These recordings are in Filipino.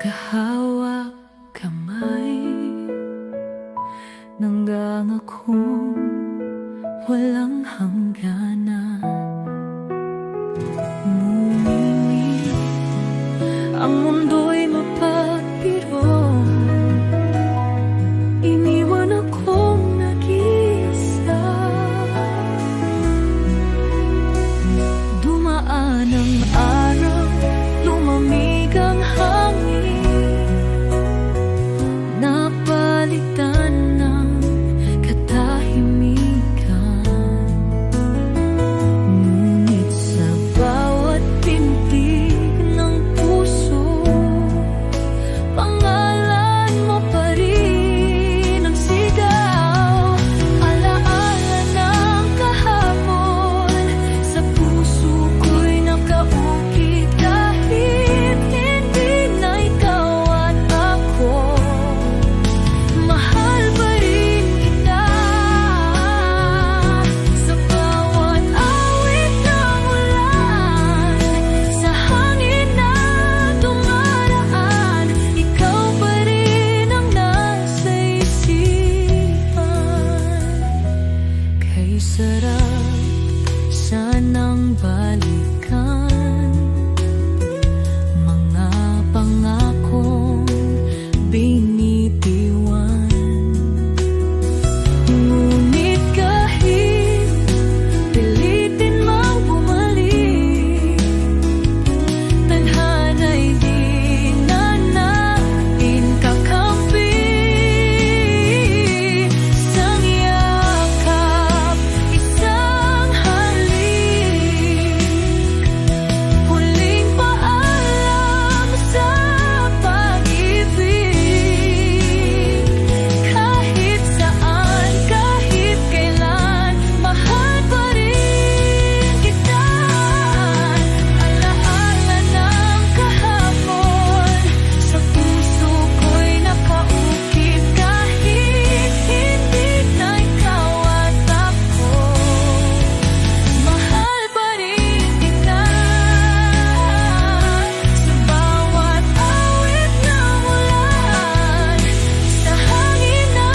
Magkahawak kamay, nanggangakong walang hangganan. Ngunit ang mundo'y mapagpiro, iniwan akong nag-iisa. Dumaan ang araw, lumamig ang hangin, napalitan ng katahimikan. Ngunit sa bawat pintig ng puso, pangalan mo pa rin ang sigaw. Alaala ng kahapon, sa puso ko'y nakaukit kahit hindi na ikaw at ako. Mahal pa rin kita. Sa bawat awit ng ulan, sa hangin na dumaraan, ikaw pa rin ang nasa isipan. Kay sarap sanang balikan mga pangakong binitiwan. Ngunit kahit pilitin mang bumalik, tadhana'y di na natin kakampi. Isang yakap, isang halik, huling paalam sa pag-ibig. Kahit saan, kahit kailan, mahal pa rin kita. Alaala ng kahapon, sa puso ko'y nakaukit kahit hindi na ikaw at ako. Mahal pa rin kita. Sa bawat awit ng ulan, sa hangin na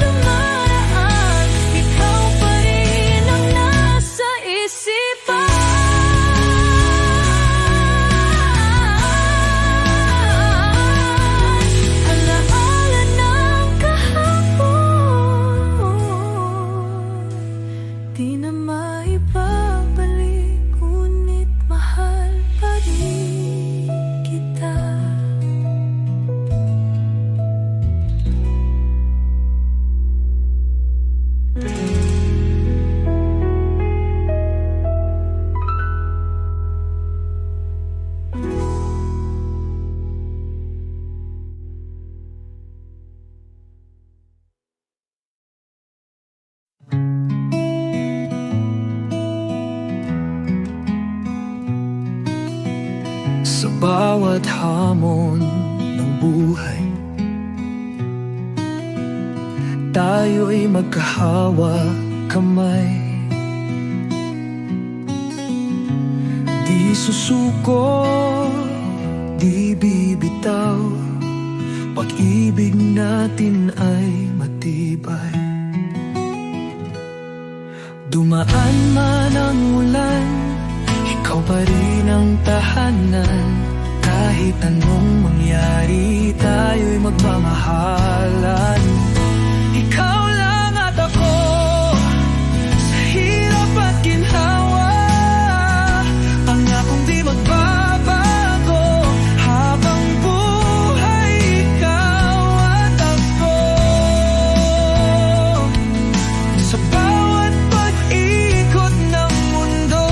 dumaraan, ikaw pa rin ang nasa isipan. Alaala ng kahapon, di na maibabalik, ngunit mahal pa rin kita. Sa bawat hamon ng buhay, tayo'y magkahawak kamay. Di susuko, di bibitaw, pag-ibig natin ay matibay. Dumaan man ang ulan, ikaw pa rin ang tahanan. Kahit anong mangyari, tayo'y magmamahalan. Ikaw lang at ako, sa hirap at ginhawa, pangakong di magbabago. Habang buhay, ikaw at ako. Sa bawat pag-ikot ng mundo,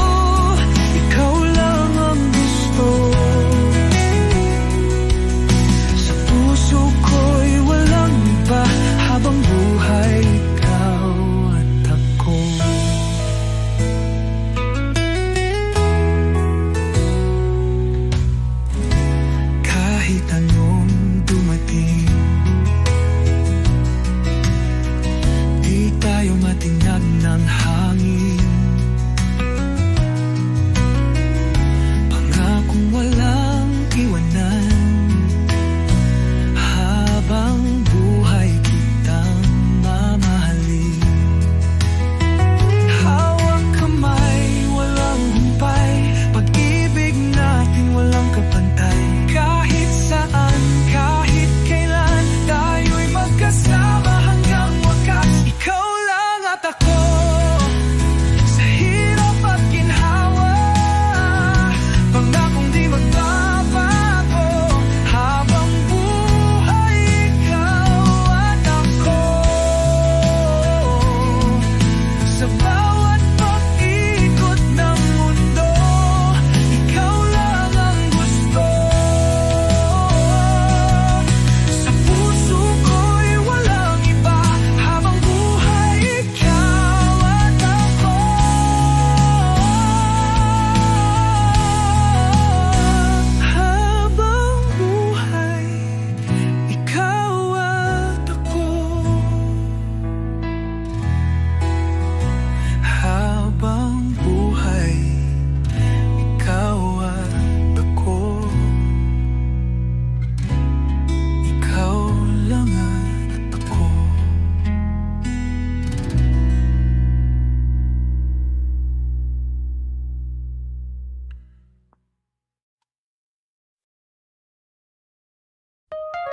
ikaw lang ang gusto. Sa puso ko'y walang iba.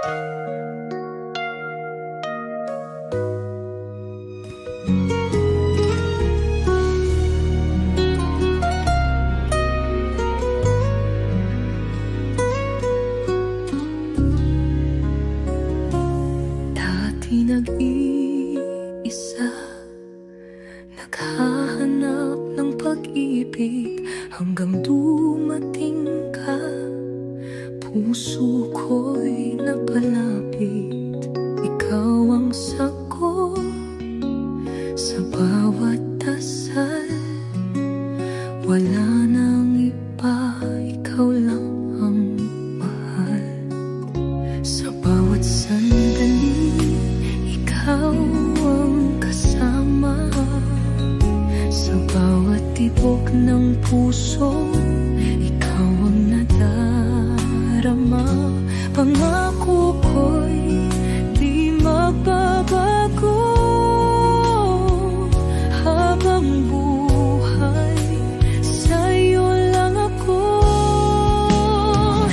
Dati nag-iisa, naghahanap ng pag-ibig hanggang dumating ka. Puso ko'y napalapit, ikaw ang sagot sa bawat dasal. Wala nang iba, ikaw lang ang mahal. Sa bawat sandali, ikaw ang kasama. Sa bawat tibok ng puso, ikaw ang nadarama. Pangako ko'y di magbabago habang buhay. Sa'yo lang ako,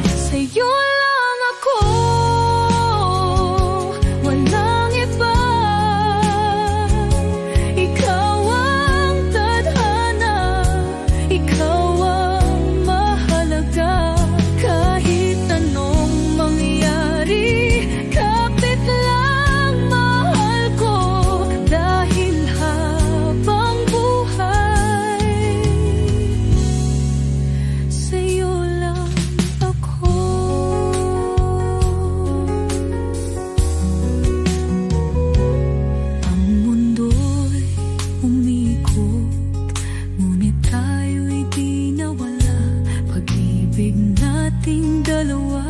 sa'yo lang ako, walang iba. Ikaw ang tadhana, ikaw ang mahalaga. Kahit anong mangyari, kapit lang mahal ko. Dahil habang buhay, sa'yo lang ako. Ang mundo'y umikot, ngunit tayo'y di nawala. Pag-ibig nating dalawa,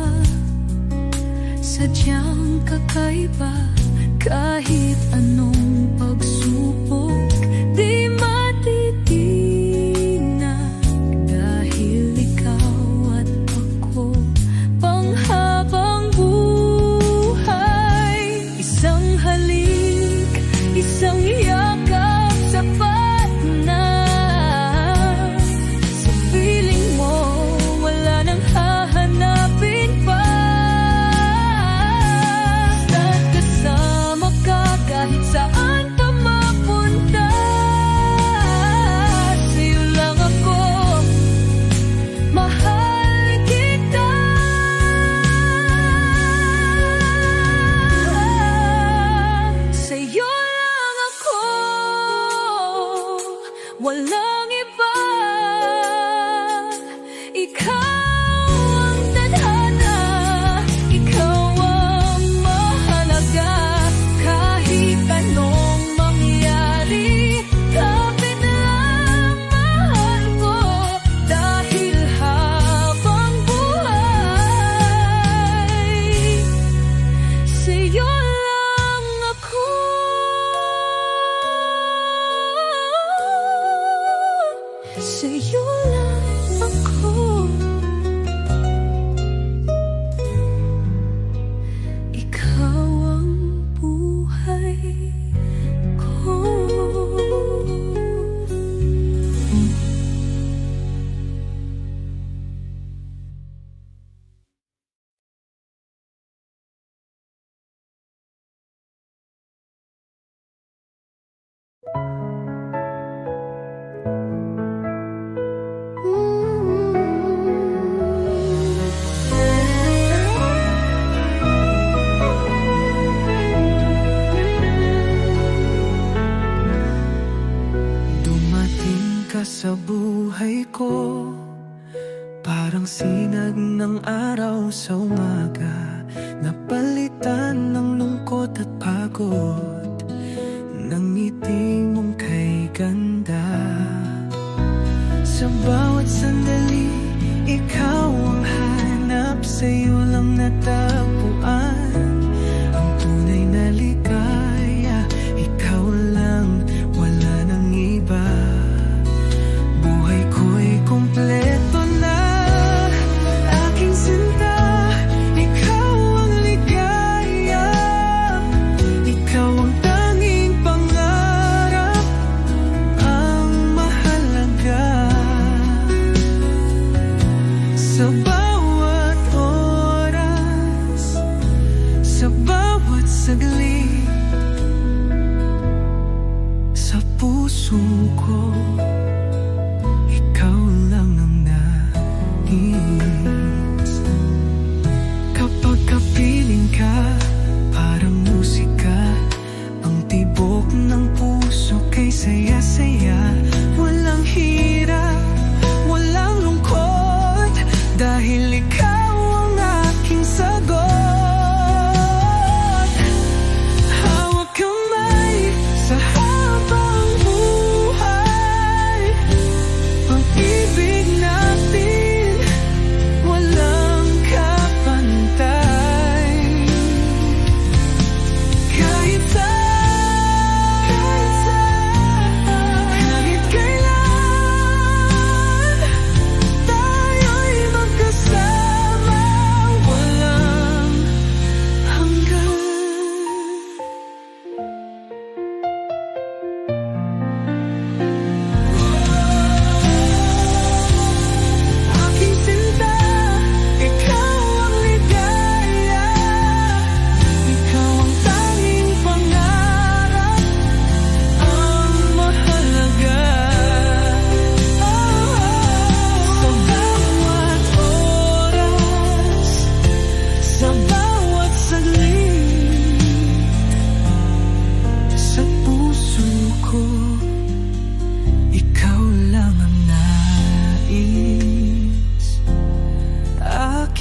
sadyang kakaiba. Kahit anong pagsubok, di matitinag. Dahil ikaw at ako, panghabang buhay. Isang halik, isang yakap, sapat na. Sa piling mo, wala nang hahanapin pa. Basta't kasama ka, kahit saan ka mapunta. Sa'yo lang ako, mahal kita. Sa'yo lang ako, walang iba. Ikaw ang tadhana, ikaw ang mahalaga. Kahit anong mangyari, kapit lang mahal ko. Dahil habang buhay, sa'yo lang ako. Sa'yo lang ako. Ikaw ang buhay ko. Dumating ka sa buhay ko, parang sinag ng araw sa umaga. Napalitan ng lungkot at pagod ng ngiti mong kay ganda. Sa bawat sandali, ikaw ang hanap. Sa'yo lang natagpuan ang tunay na ligaya. Ikaw lang, wala nang iba. Buhay ko'y kumpleto na, aking sinta. Ikaw ang ligaya, ikaw ang tanging pangarap, ang mahalaga. Sa bawat oras,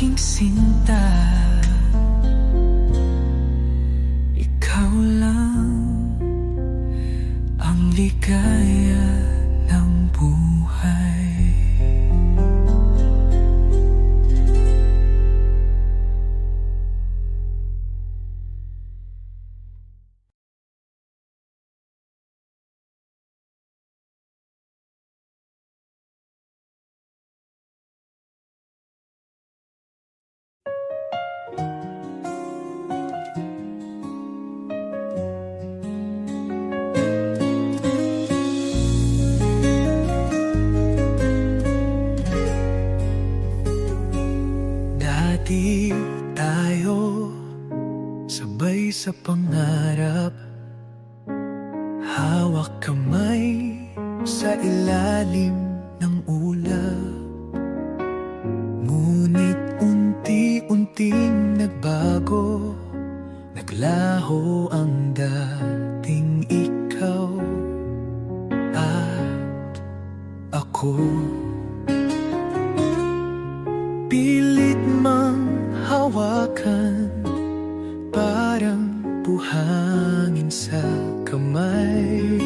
aking sinta. Ikaw lang ang ligaya ng buhay. Dati tayo sabay sa pangarap, hawak kamay sa ilalim ng ulap. Ngunit unti-unting nagbago, naglaho ang dating ikaw at ako. Pilit mang hawakan, parang buhangin sa kamay.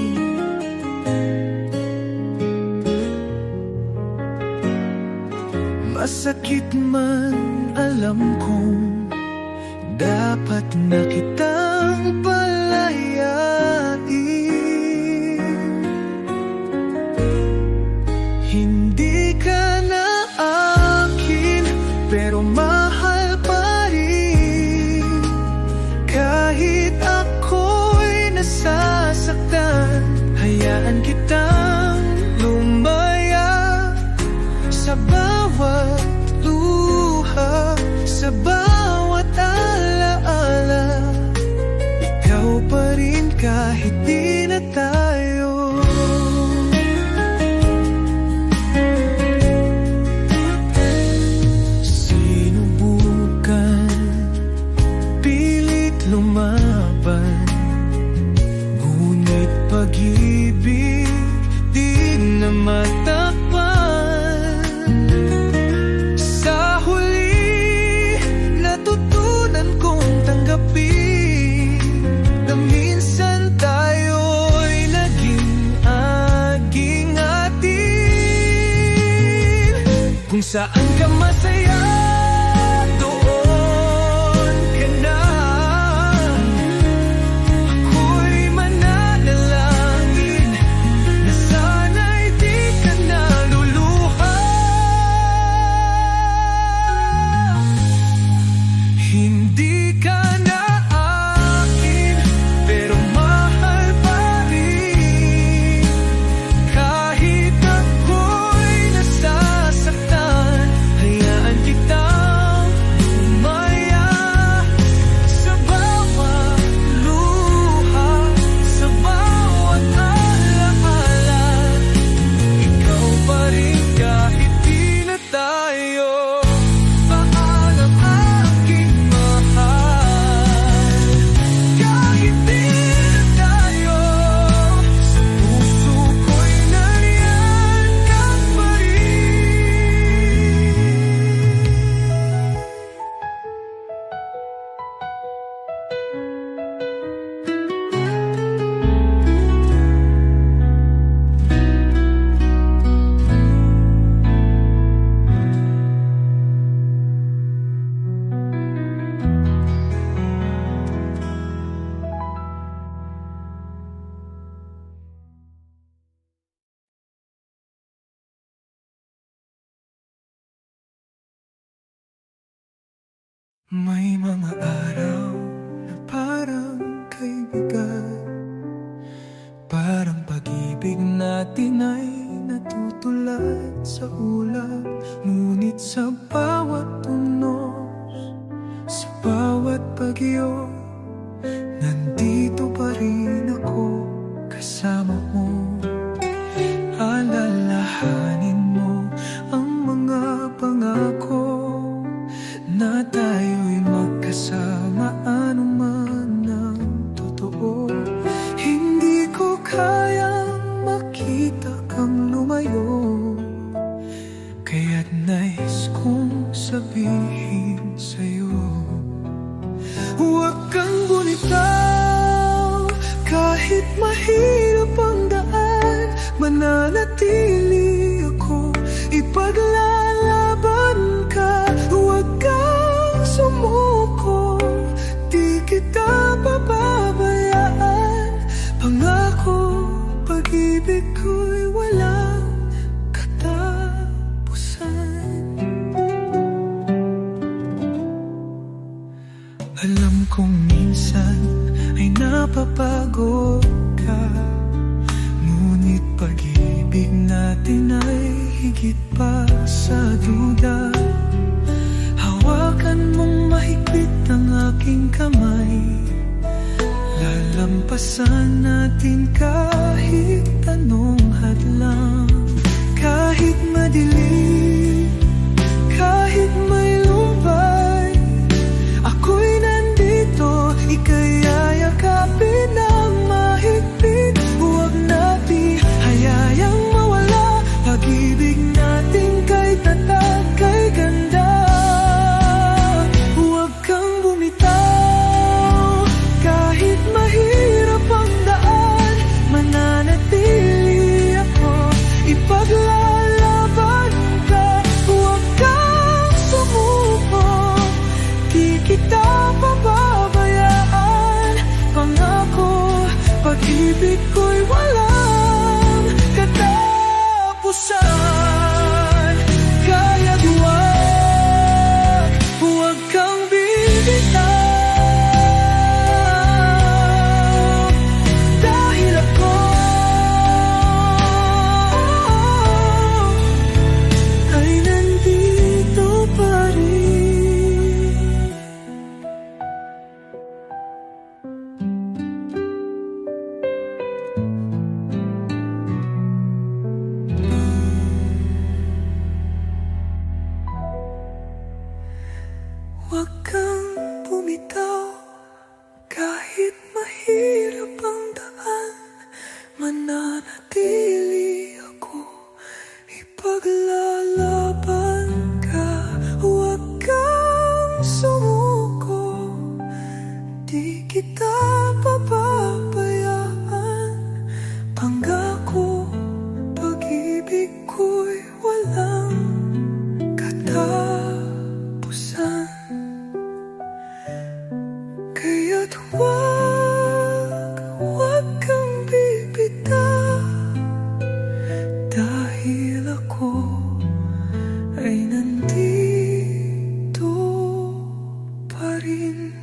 Masakit man, alam kong dapat na kitang palayain. Hindi ka na akin, pero mahal pa rin. Kahit ako'y nasasaktan, hayaan kitang lumaya. Sa bawat luha, sa bawat alaala, ikaw pa rin kahit di na tayo. Lumaban, ngunit pag-ibig di na matakpan. Sa huli, natutunan kong tanggapin na minsan tayo'y naging aging-atin. Kung saan ka masaya, may mga araw na parang kaibigan, parang pag-ibig natin ay natutulad sa ulap. Ngunit sa bawat tunos, sa bawat bagyo, nandito pa rin ako kasama mo. Alalahanin mo ang mga pangako na tayo'y magkasama, anuman ang totoo. Hindi ko kayang makita kang lumayo, kaya't nais kong sabihin higit pa sa duda. Hawakan mong mahigpit ang aking kamay. Lalampasan natin kahit anong hadlang. Kahit madilim, kahit may lumbay, ako'y nandito, ika'y yayakapin ng mahigpit. Huwag natin hayayang mawala, pag-ibig natin kay tatag, kay ganda. Huwag kang bumitaw, kahit mahirap ang daan, mananatili ako, ipaglalaban ka. Huwag kang sumuko, di kita pababayaan. Pangako, pag-ibig ko'y walang katapusan. Kaya't huwag kang bibitaw, dahil ako ay nandito pa rin. Huwag kang bumitaw, kahit mahirap ang daan, mananatili ako, ipaglalaban ka. Huwag kang sumuko, di kita pababayaan. Pangako, pag-ibig ko'y walang katapusan. Kaya't huwag kang bibitaw, dahil ako ay nandito pa rin.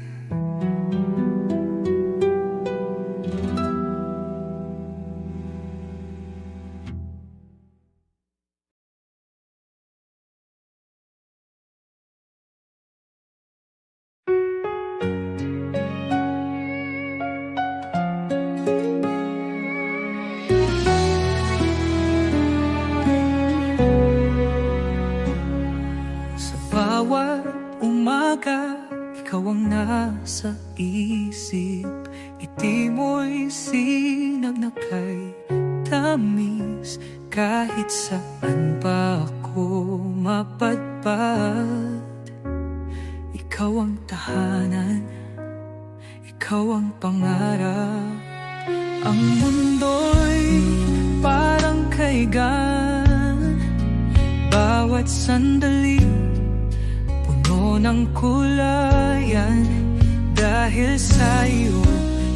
Sa bawat umaga, ikaw ang nasa isip. Ngiti mo'y sinag na kay tamis. Kahit saan pa ako mapadpad, ikaw ang tahanan, ikaw ang pangarap. Ang mundo'y parang kaigan, bawat sandali puno ng kulayan. Dahil sa'yo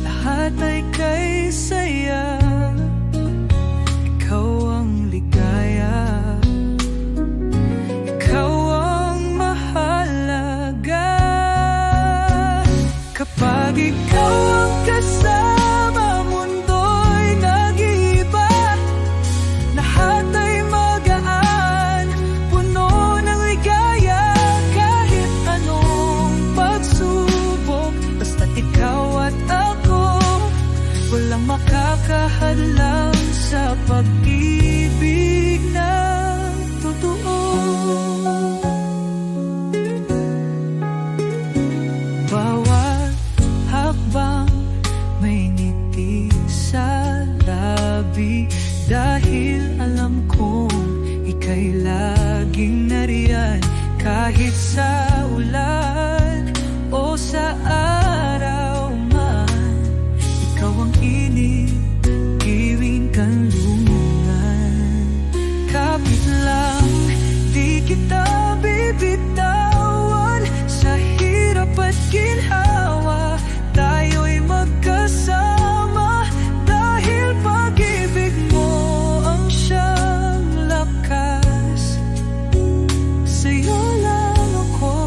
lahat ay kay saya, ikaw ang ligaya, ikaw ang mahalaga. Kapag ikaw ang kasama, mundo'y nag-iiba. Lahat ay magaan, puno ng ligaya. Kahit anong pagsubok, basta't ikaw at ako, walang makakahadlang sa pag-ibig na totoo. Bawat hakbang may ngiti sa labi, dahil alam kong ika'y laging nariyan. Kahit sa ulan o sa araw man, ikaw ang init, giwing kanlungan. Kapit lang, di kita bibitawan. Sa hirap at ginhawa, tayo'y magkasama. Dahil pag-ibig mo ang siyang lakas, sa'yo lang ako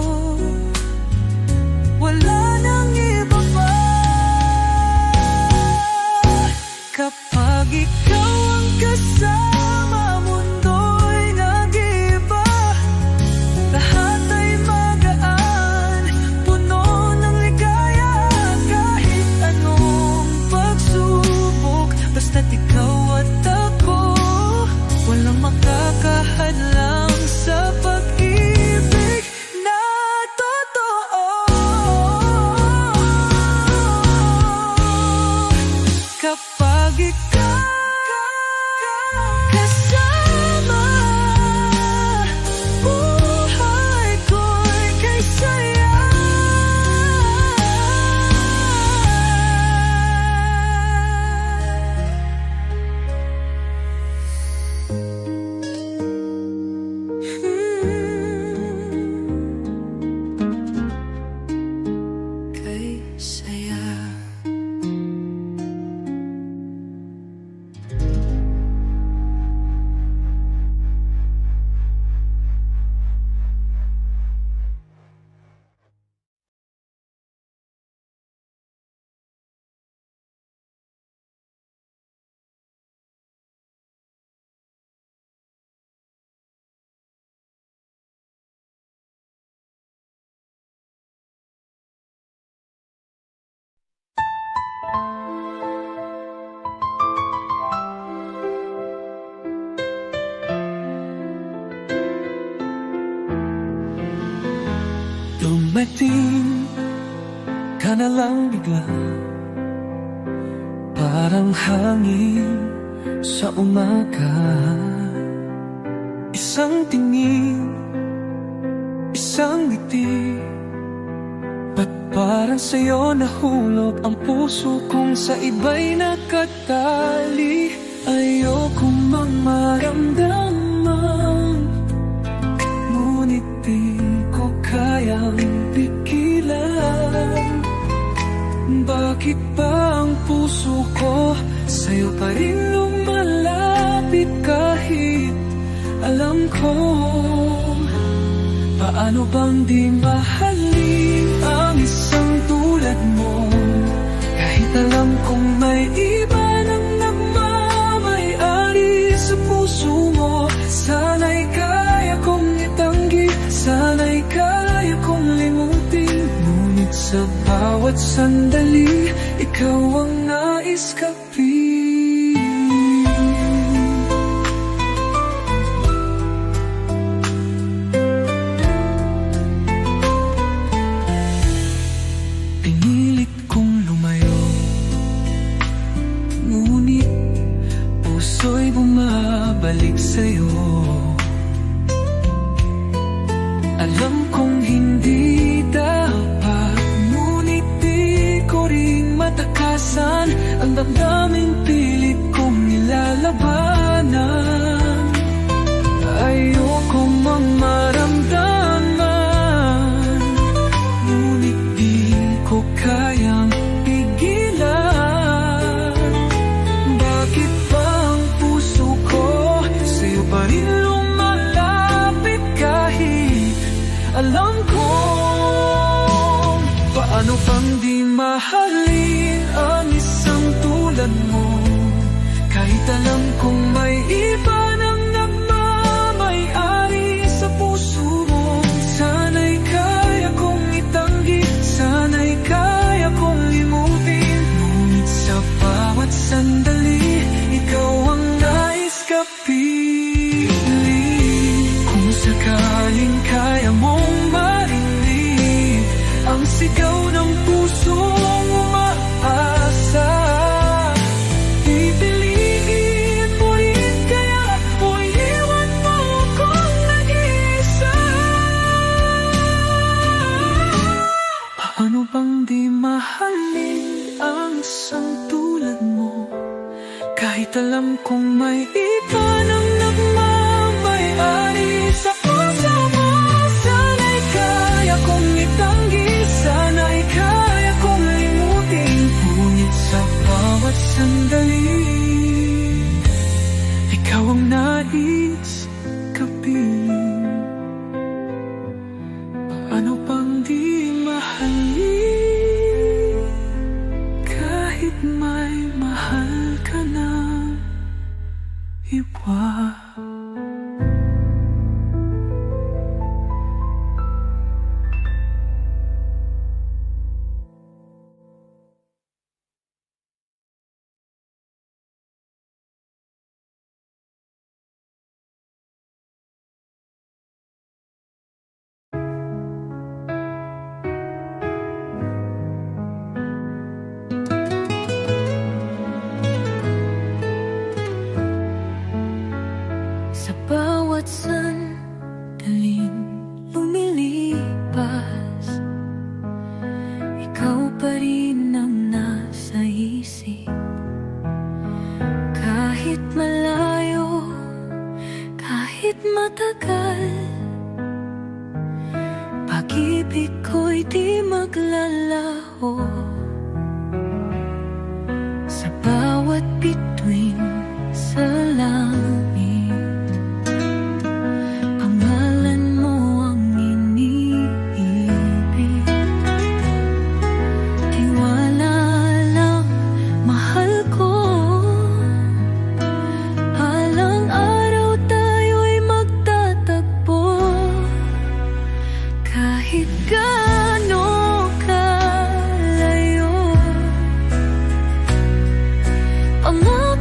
Dumating ka na lang bigla, parang hangin sa umaga. Isang tingin, isang ngiti, ba't parang sa'yo nahulog ang puso kong sa iba'y nakatali? Ayokong mang maramdaman, ngunit di ko kayang pigilan. Bakit ba ang puso ko sa'yo pa rin lumalapit kahit alam ko paano bang di mahalin ang isang tulad mo? Kahit alam kong may iba nang nagmamay-ari sa puso mo. Sana'y kaya kong itanggi, sana'y kaya kong limutin, ngunit sa bawat sandali, ikaw ang nais kapiling. Pinilit kong lumayo, ngunit puso'y bumabalik sa'yo. Alam kong hindi dapat, ngunit di ko rin matakasan ang damdaming pilit kong nilalabanan. Ayokong mang maramdaman, ngunit di ko kayang pigilan. Bakit ba ang puso ko sa'yo pa rin lumalapit kahit alam ko paano bang di mahalin ang isang tulad mo? Kahit alam kong may iba nang nagmamay-ari sa puso mo. Sana'y kaya kong itanggi, sana'y kaya kong limutin, ngunit sa bawat sandali, ikaw ang nais kapiling. Kung sakaling kaya mong marinig ang sigaw ng pusong umaasa, pipiliin mo rin kaya o iwan mo akong nag-iisa? Paano bang di mahalin ang isang tulad mo? Kahit alam kong may iba nang nagmamay-ari sa puso mo. Sana'y kaya kong itanggi, sana'y kaya kong limutin, ngunit sa bawat sandali, ikaw ang nais kapiling. Paano bang di mahalin kahit may mahal ka na iba? Sa bawat sandaling lumilipas, ikaw pa rin ang nasa isip. Kahit malayo, kahit matagal, pag-ibig ko'y di maglalaho. Sa bawat bituin sa langit, pangalan mo ang iniibig. Tiwala lang, mahal ko, alang araw tayo'y magtatagpo. Kahit gaano kalayo, pangalan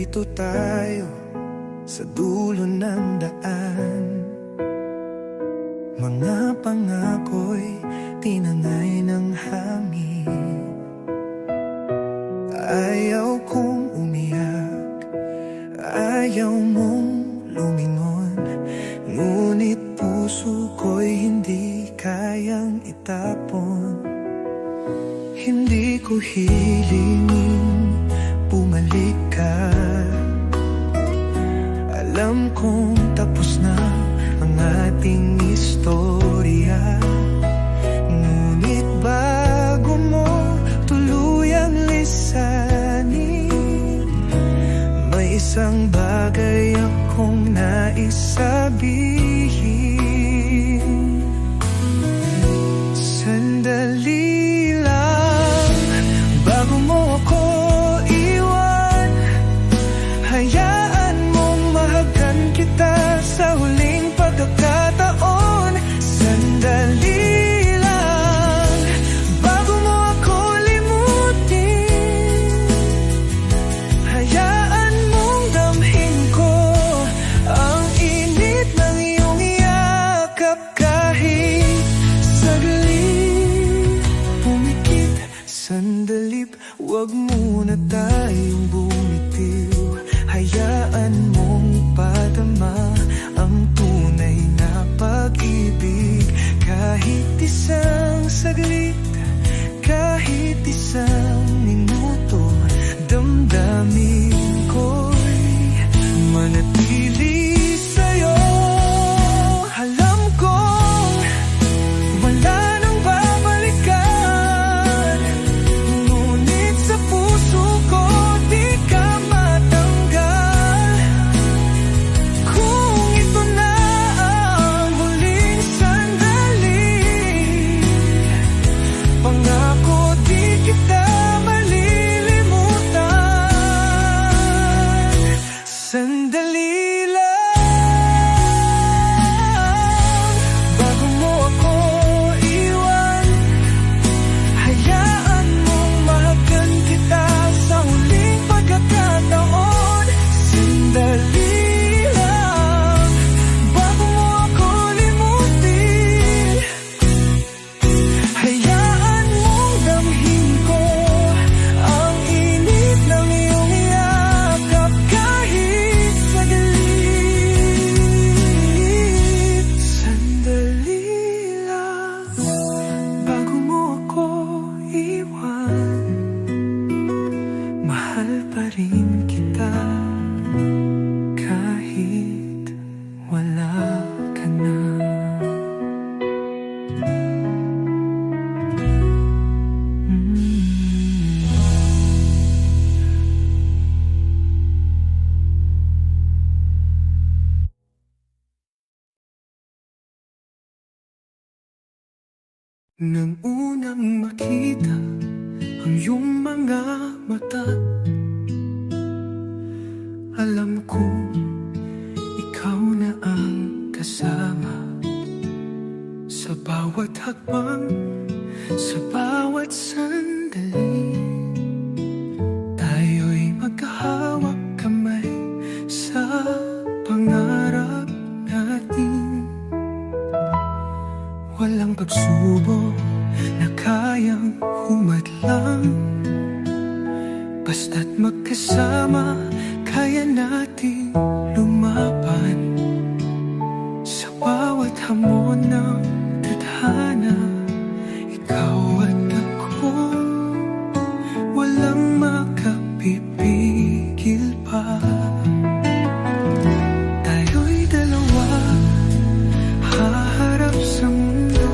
Nandito tayo sa dulo ng daan. Mga pangako'y tinangay ng hangin. Ayaw kong umiyak, ayaw mong lumingon, ngunit puso ko'y hindi kayang itapon. Hindi ko hilingin bumalik ka. Alam kong tapos na ang ating istorya, ngunit bago mo tuluyang lisanin, may isang bagay akong nais sabihin. Sandali lang bago mo ako iwan, hayaan mong mahagan kita sa huling pagkakataon. Sandali lang bago mo ako limutin, hayaan mong damhin ko ang init ng iyong yakap. Kahit saglit pumikit, sandalip, huwag muna tayong bumitiw. Hayaan mong padama ang tunay na pag-ibig. Kahit isang saglit, kahit isang minuto, damdamin ko'y manatili sa'yo. Alam kong wala nang babalikan, ngunit sa puso ko di ka matanggal. Kung ito na ang huling sandali, pangako di kita malilimutan. Sandali lang bago mo ako iwan, hayaan mong mahagan kita sa huling pagkakataon. Sandali lang bago mo ako limutin, hayaan mong damhin ko ang init ng iyong yakap. Kahit saglit, sandali lang bago mo ako iwan, mahal pa rin kita kahit wala ka na. Nang unang makita ang iyong mga mata, alam kong ikaw na ang kasama sa bawat hakbang, sa bawat sandali. Tayo'y magkahawak kamay sa pangarap natin. Walang pagsubok na kayang humadlang, basta't magkasama kaya nating lumaban. Sa bawat hamon ng tadhana, ikaw at ako, walang makapipigil pa. Tayo'y dalawa, haharap sa mundo,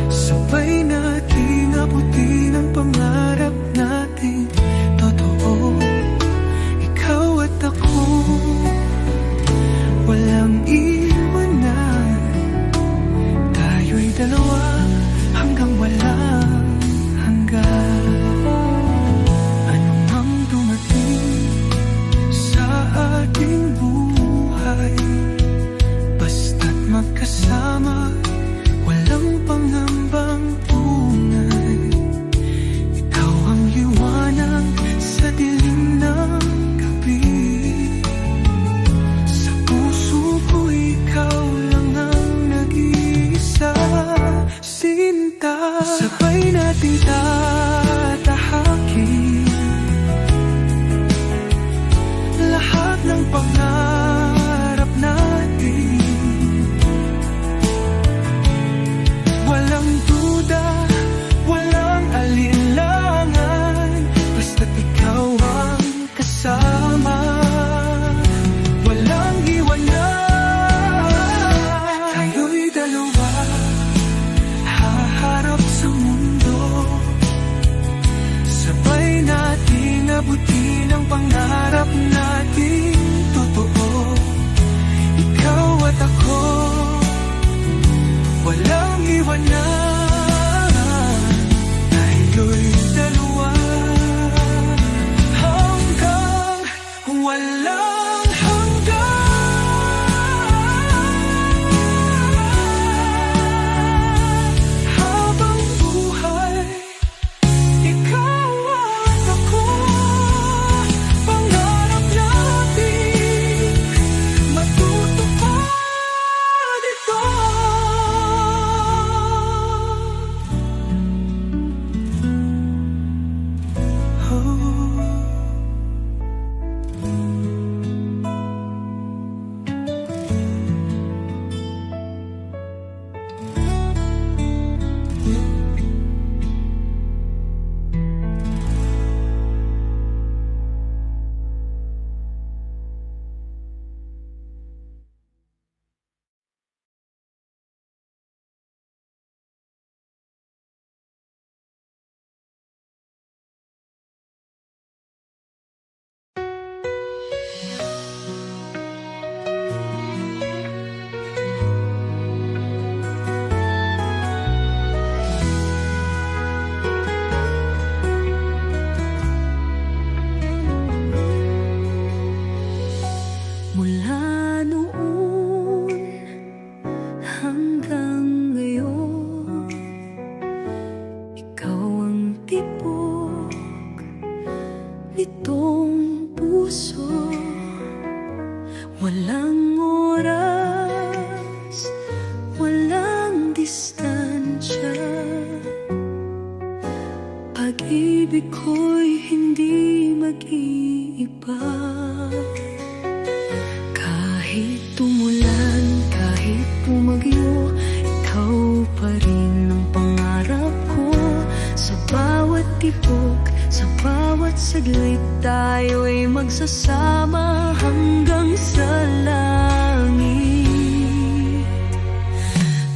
sabay natin abutin ang pangarap natin. Totoo, ikaw Mula noon hanggang ngayon, ikaw ang tibok nitong puso. Walang oras, walang distansya. Pag-ibig ko'y hindi mag-iiba. Kahit tumulan, kahit bumagyo, ikaw pa rin ang pangarap ko. Sa bawat tibok, sa bawat saglit, tayo'y magsasama hanggang sa langit.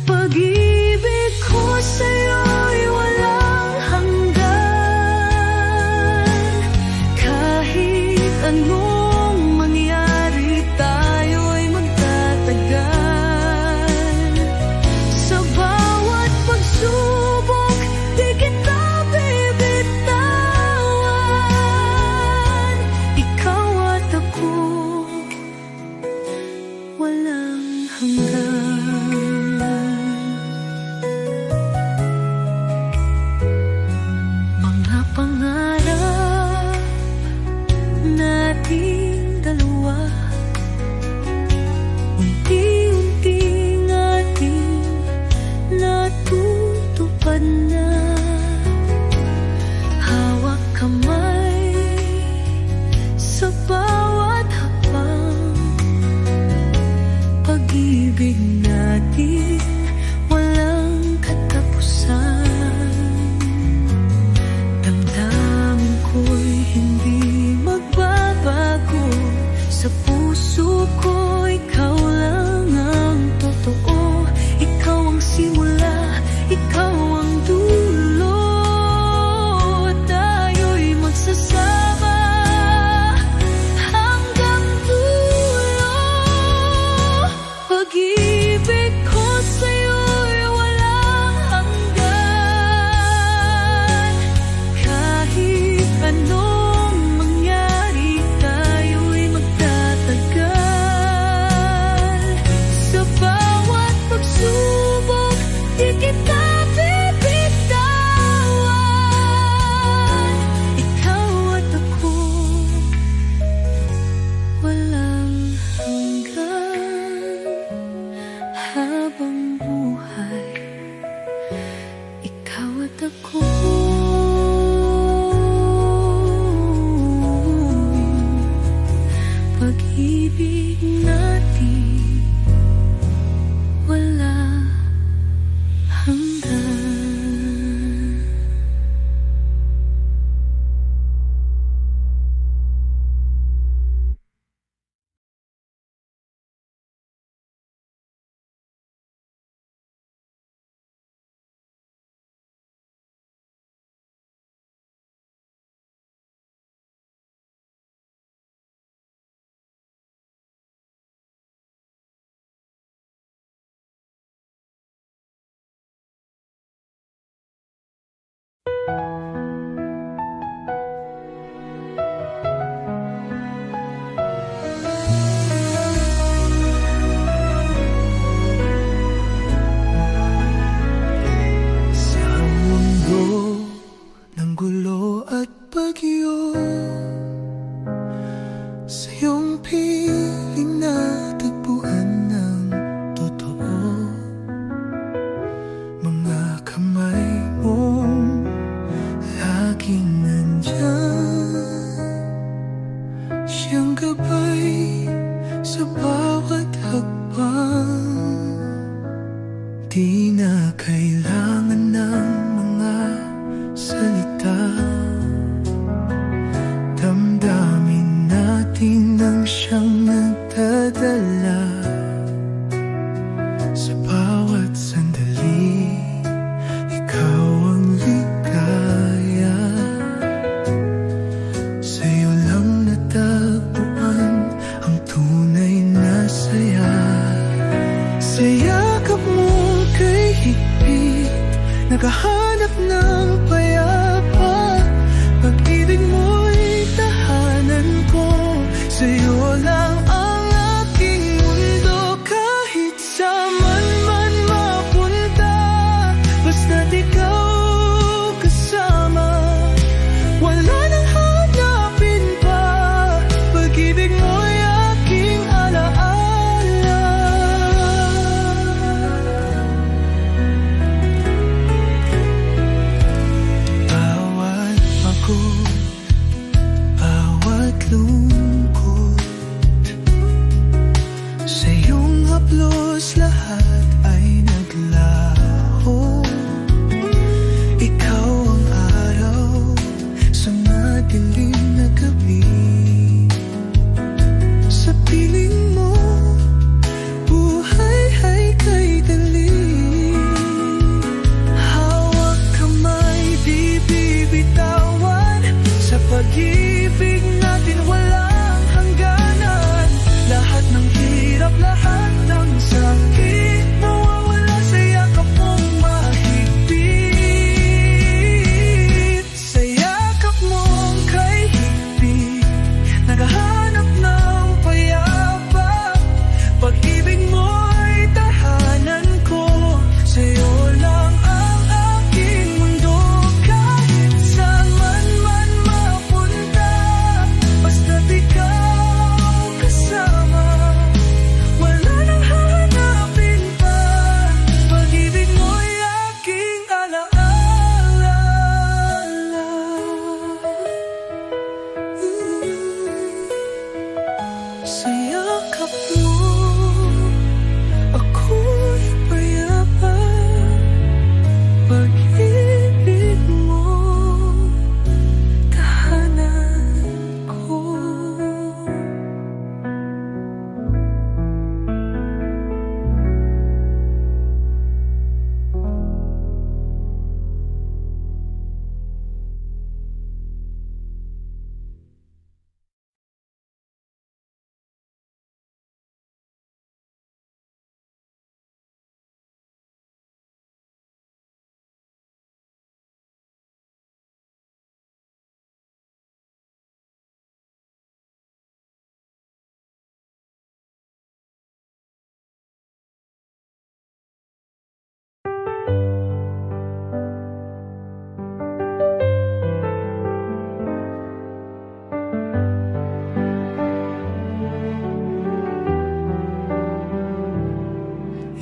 Pag-ibig ko sa'yo'y walang hanggan. Kahit anong mangyari, tayo'y magtatagal. Sa bawat pagsubok, di kita bibitawan. Ikaw at ako, walang hanggan. Mga pangarap nating dalawa, unti-unting ating natutupad na. Hawak kamay sa bawat hakbang. Pag-ibig natin walang katapusan. Damdamin ko'y hindi magbabago. Sa puso ko, ikaw lang ang totoo. Ikaw ang simula, ikaw ang dulo. Tayo'y magsasama hanggang dulo. Pag-ibig ko sa'yo'y walang hanggan. Kahit anong mangyari, tayo'y magtatagal. Sa bawat pagsubok, di kita bibitawan. Ikaw at ako, walang hanggan. Habang buhay, ikaw at ako. Pag-ibig natin wala hanggan. Sa mundo ng gulo at bagyo, sa iyong piling natagpuan ng totoo. Mga kamay mong laging nandyan, siyang gabay sa bawat hakbang. Di na kailangan ng mga salita. Damdamin natin ang siyang nagdadala. Sa bawat sandali, ikaw ang ligaya. Sa'yo lang natagpuan ang tunay na saya. Sa yakap mo kay higpit, naghahanap ng payapa. Pag-ibig mo'y tahanan ko, sa'yo lang ang lahat ay naglaho. Ikaw ang araw sa madilim na gabi. Sa piling mo, buhay ay kay dali. Hawak kamay, di bibitawan. Sa pag-ibig natin walang hangganan. Lahat ng hirap, lahat ng sakit, mawawala sa yakap mong mahigpit. Sa yakap mong kay higpit, naghahanap ng payapa. Pag-ibig mo'y tahanan ko, sa'yo lang ang aking mundo. Kahit saan man mapunta, basta't ikaw kasama, wala nang hahanapin pa. Pag-ibig mo'y aking alaala. Sa yakap mo, ako'y payapa. Pag-ibig mo, tahanan ko.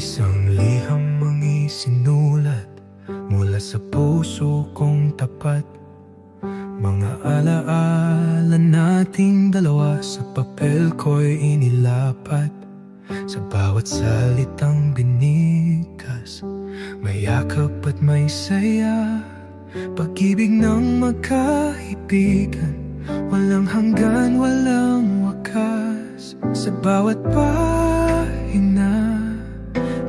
Isang liham ang isinulat mula sa puso kong tapat. Mga alaala nating dalawa sa papel ko'y inilapat. Sa bawat salitang binikas, may yakap at may saya. Pag-ibig ng magkaibigan, walang hanggan, walang wakas. Sa bawat pahina,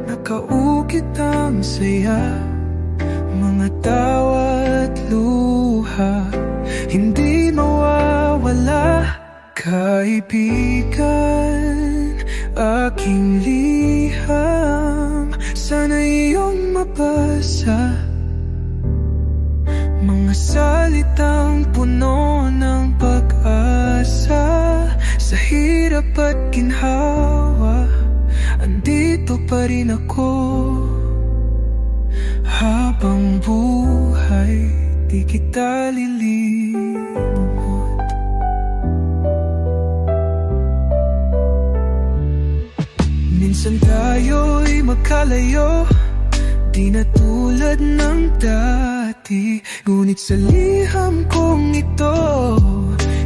nakaukit ang saya. Mga tawa at luha, hindi mawawala. Kaibigan, aking liham, sana iyong mabasa. Mga salitang puno ng pag-asa. Sa hirap at ginhawa, andito pa rin ako. Habang buhay, di kita lilimot. Minsan tayo'y magkalayo, di na tulad ng dati. Ngunit sa liham kong ito,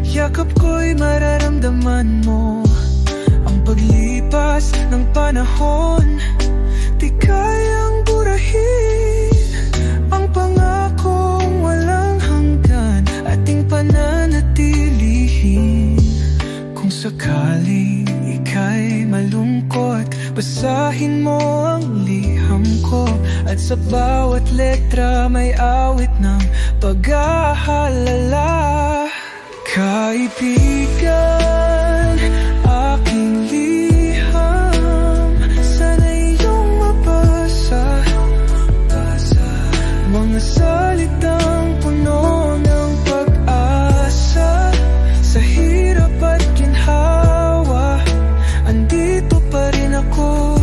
yakap ko'y mararamdaman mo. Ang paglipas ng panahon, di kayang burahin ang pangakong walang hanggan, ating pananatilihin. Kung sakaling ika'y malungkot, basahin mo ang liham ko. At sa bawat letra may awit ng pag-aalala. Kaibigan, aking liham, sana iyong mabasa. Mga salitang puno ng pag-asa. Sa hirap at ginhawa, andito pa rin ako.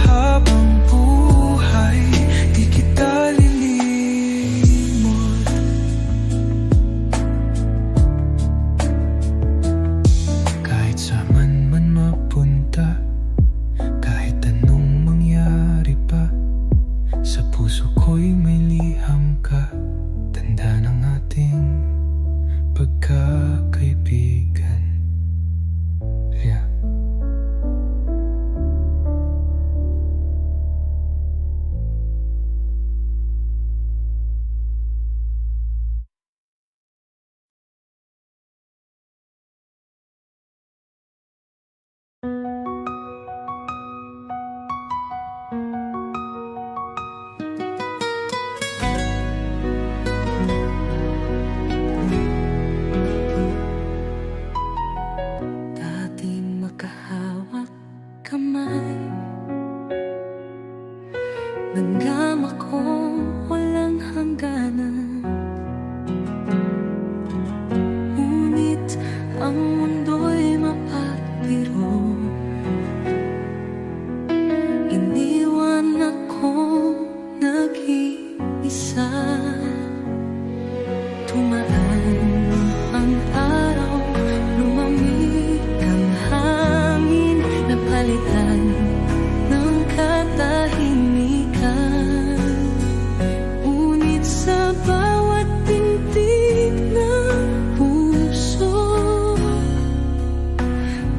Habang buhay, di kita lilimot.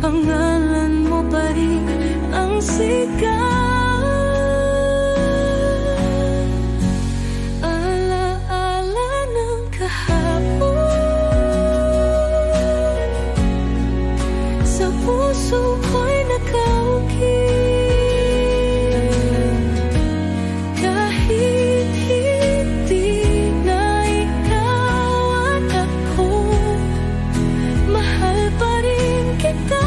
pangalan mo pa rin ang sikat. Ala-ala ng kahapon, sa puso ko'y nakaukit. Kahit hindi na ikaw at ako, mahal pa rin kita.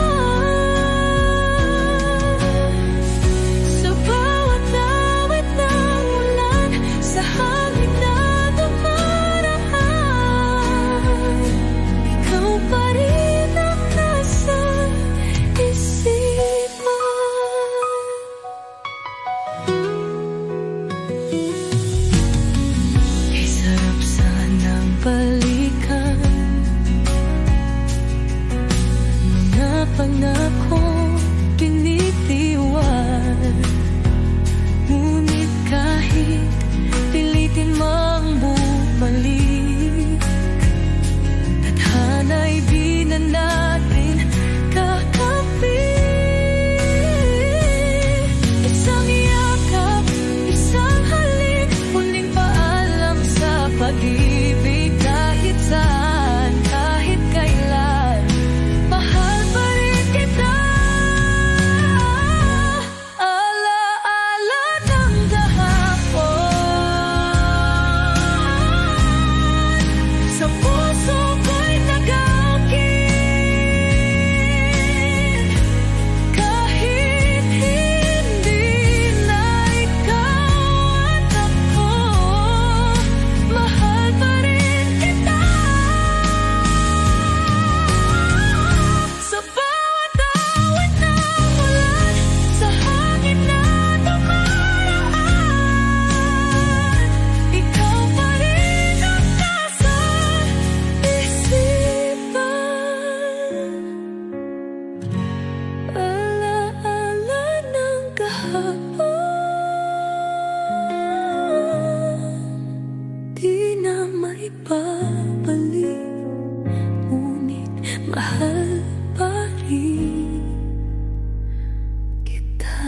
Sa bawat awit ng ulan, sa hangin na dumaraan, ikaw pa rin ang nasa isipan. Kay sarap sanang balikan mga pangakong binitiwan. Ngunit kahit pilitin mang bumalik, tadhana'y di na natin kakamit. Isang yakap, isang halik, muling paalam sa pag-ibig. Kahit saan, kahit kailan, mahal pa rin kita. Ala-ala ng kahapon, sa puso ko'y nag-aukit. Kahit hindi na ikaw at ako, mahal pa rin kita. Sa bawat awit ng ulan, sa hangin na dumaraan, ikaw pa rin ang nasa isipan. Ala-ala ng kahapon, di na maibabalik, ngunit mahal pa rin kita.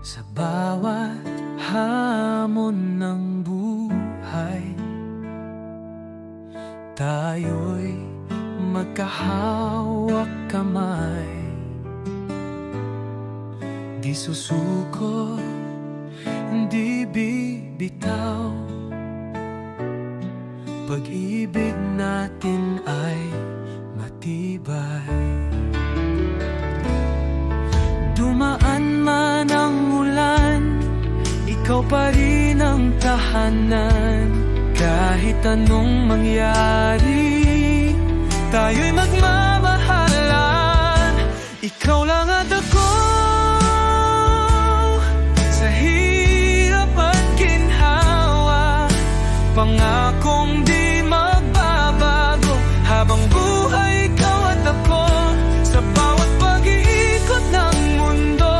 Sa bawat hamon ng buhay, tayo'y magkahawak kamay. Di susuko, di bibitaw, pag-ibig natin ay matibay. Dumaan man ang ulan, ikaw pa rin ang tahanan. Kahit anong mangyari, tayo'y magmamahalan. Ikaw lang at ako, sa hirap at ginhawa, pangakong di magbabago. Habang buhay, ikaw at ako, sa bawat pag-iikot ng mundo,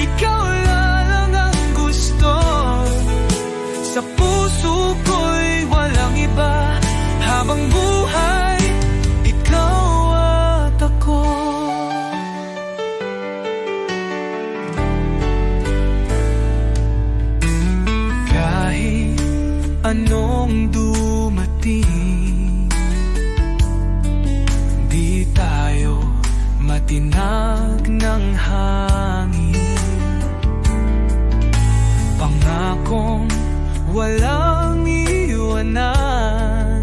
ikaw lang ang gusto. Sa puso ko'y walang iba, habang buhay, ikaw at ako. Kahit anong dumating, di tayo matinag ng hangin. Pangakong walang iwanan,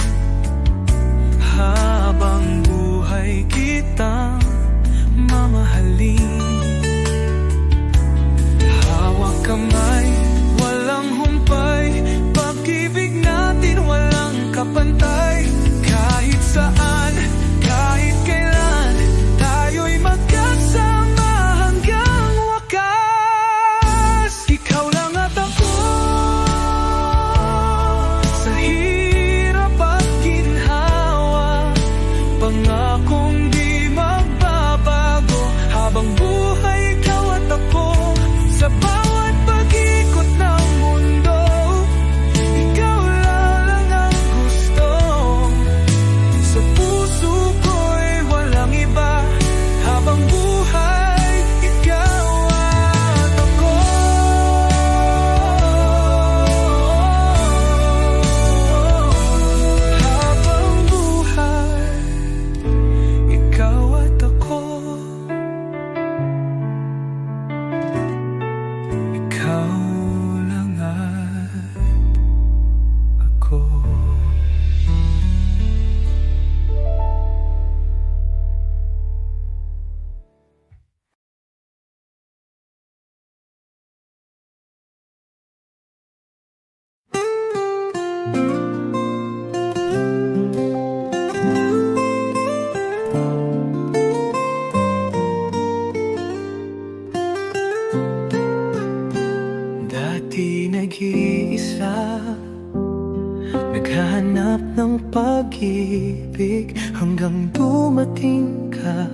pag-ibig hanggang dumating ka.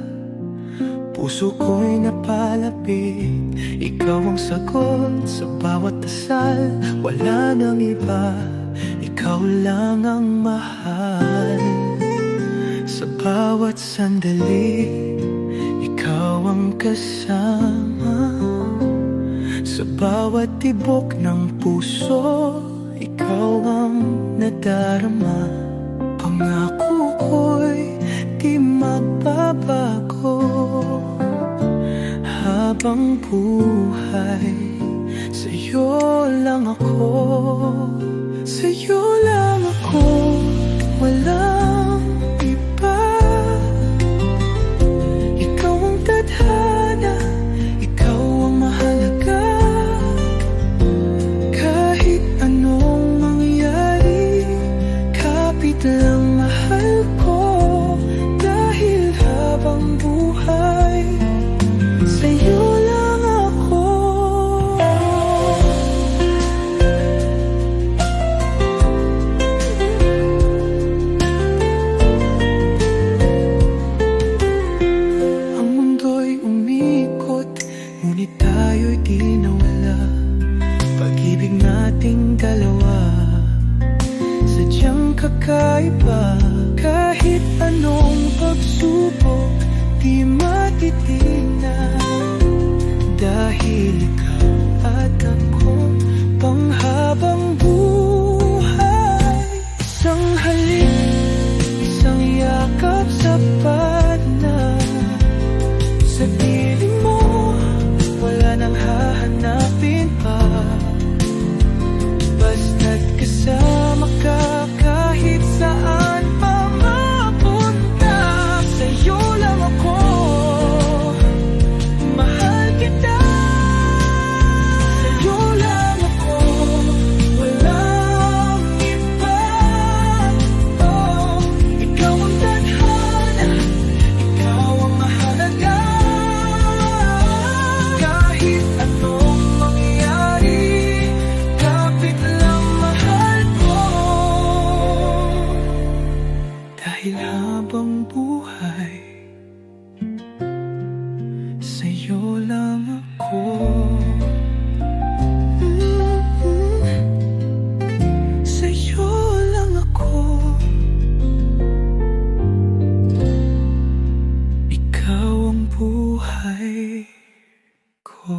Puso ko'y napalapit, ikaw ang sagot sa bawat dasal. Wala nang iba, ikaw lang ang mahal. Sa bawat sandali, ikaw ang kasama. Sa bawat tibok ng puso, ikaw ang nadarama. Pangako ko'y di magbabago habang buhay. Sa'yo lang ako, sa'yo lang ako, walang iba. Ikaw ang tadhana, ikaw ang mahalaga. Kahit anong mangyari, kapit lang mahal ko. Dahil habang buhay, sa'yo lang ako. Ang mundo'y umikot, ngunit tayo'y di nawala. Pag-ibig nating dalawa, sadyang kakaiba. Kahit anong pagsubok, di matitingnan. Dahil ikaw at ako, panghabang buhay. Isang halik, isang yakap, sapat na. Sa piling mo, wala nang hahanapin pa. Basta't kasama ka, kahit saan pa mapunta. Sa'yo lang ako, mahal kita. Sa'yo lang ako, walang iba. Oh, ikaw ang tadhana, ikaw ang mahalaga. Kahit anong mangyari, kapit lang mahal ko. Dahil habang buhay, sa'yo lang ako. Sa'yo lang ako. Ikaw ang buhay ko.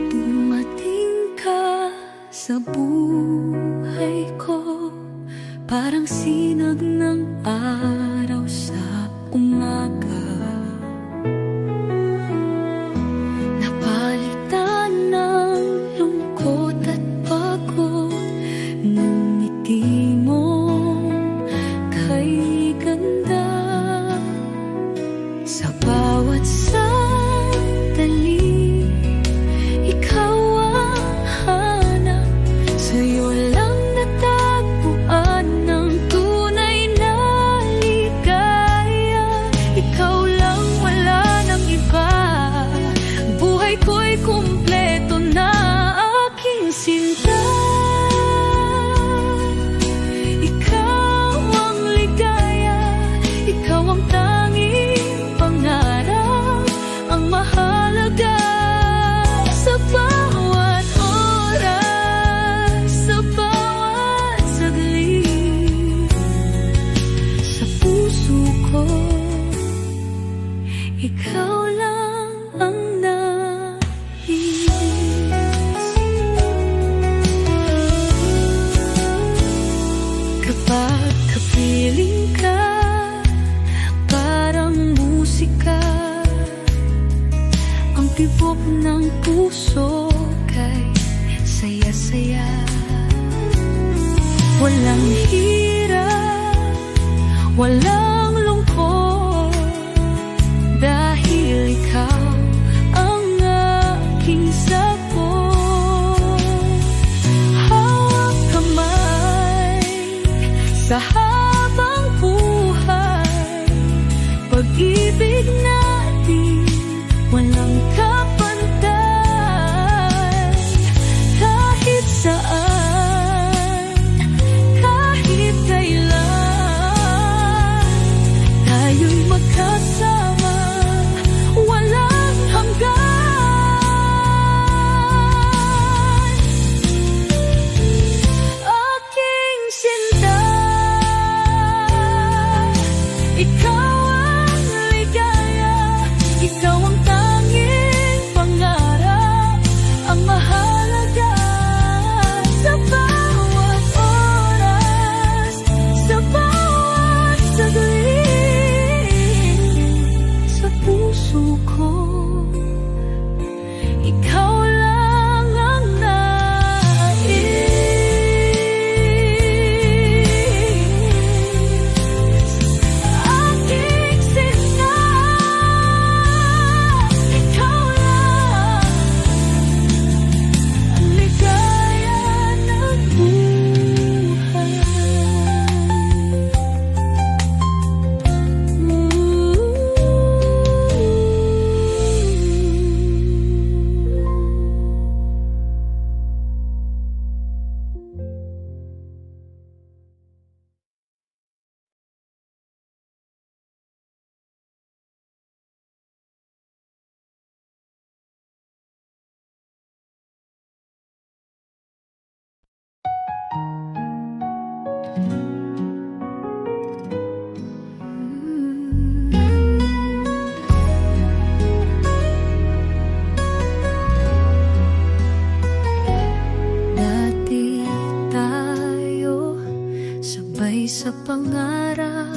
Dumating ka sa buhay ko, parang sinag ng araw sa umaga. Napalitan ng lungkot at pagod, ngunit di mo kay ganda. Sa bawat sandali, ikaw ang hanap. Sa'yo lang natagpuan ng tunay na ligaya. Ikaw lang, wala nang iba. Buhay ko'y kumpleto na, aking sinta. Ikaw ang ligaya, ikaw ang tanging pangarap, ang mahalaga. Sa bawat oras, sa bawat saglit, sa puso ko, ikaw lang ang nais. Kapag kapiling ka, parang musika. Ang tibok ng puso kay saya-saya. Walang hirap, walang lungkot, dahil ikaw ang aking sagot. Hawak kamay sa habang buhay, pag-ibig natin walang kapantay. Kahit saan, kahit kailan, tayo'y magkasama, walang hanggan. Aking sinta, ikaw ang ligaya, ikaw ang tanging pangarap, ang mahalaga sa bawat oras, sa bawat saglit, sa puso ko. Ikaw lang ang nais. Aking sinta, ikaw lang ang ligaya ng buhay. Dati tayo sabay sa pangarap,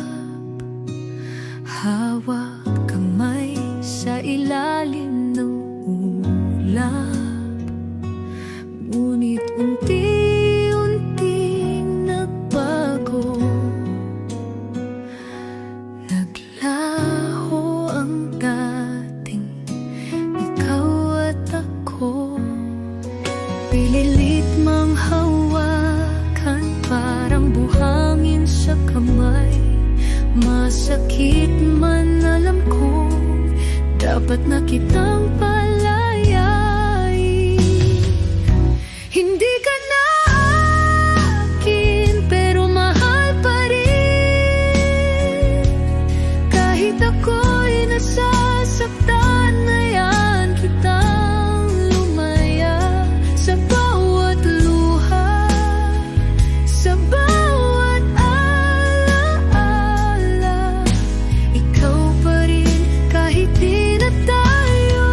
hawak kamay sa ilalim ng ulap. Ngunit unti-unting nagbago, naglaho ang dating ikaw at ako. Pililit mang hawakan, parang buhangin sa kamay. Masakit man, alam ko, dapat na kitang palayain. Hindi ka na akin, pero mahal pa rin. Kahit ako'y nasasaktan, hayaan kitang lumaya. Sa bawat luha, sa bawat alaala, ikaw pa rin kahit di na tayo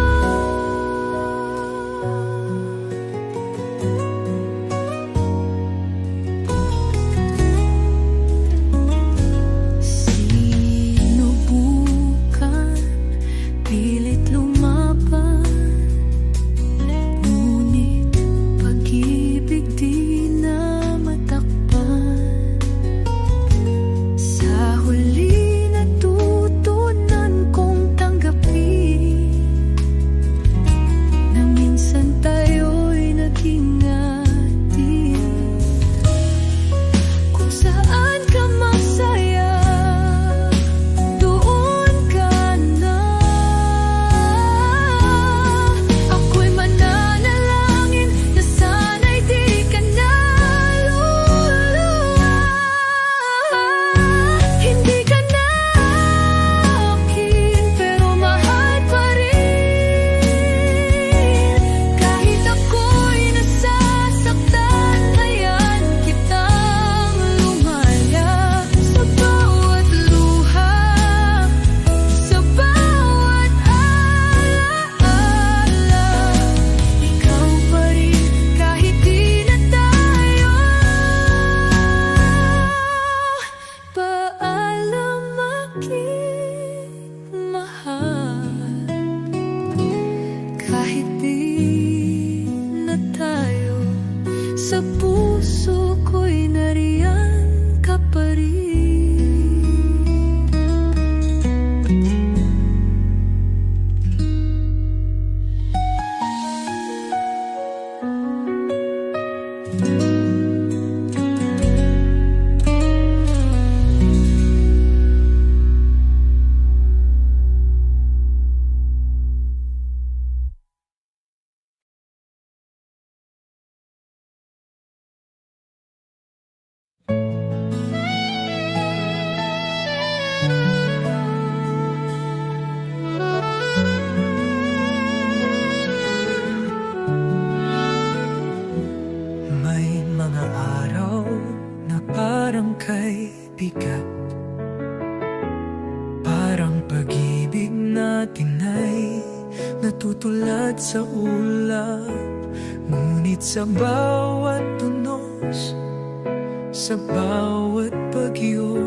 kay bigat. Parang pag-ibig natin ay natutulad sa ulap, ngunit sa bawat tunos, sa bawat bagyo,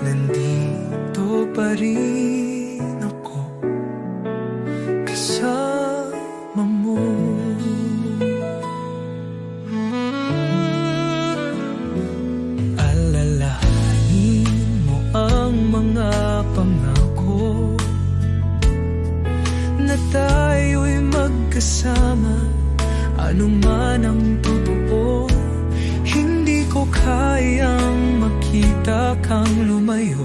nandito pa rin ako kasama mo. Alalahanin mo ang mga pangako na tayo'y magkasama, anuman ang totoo. Hindi ko kayang makita kang lumayo,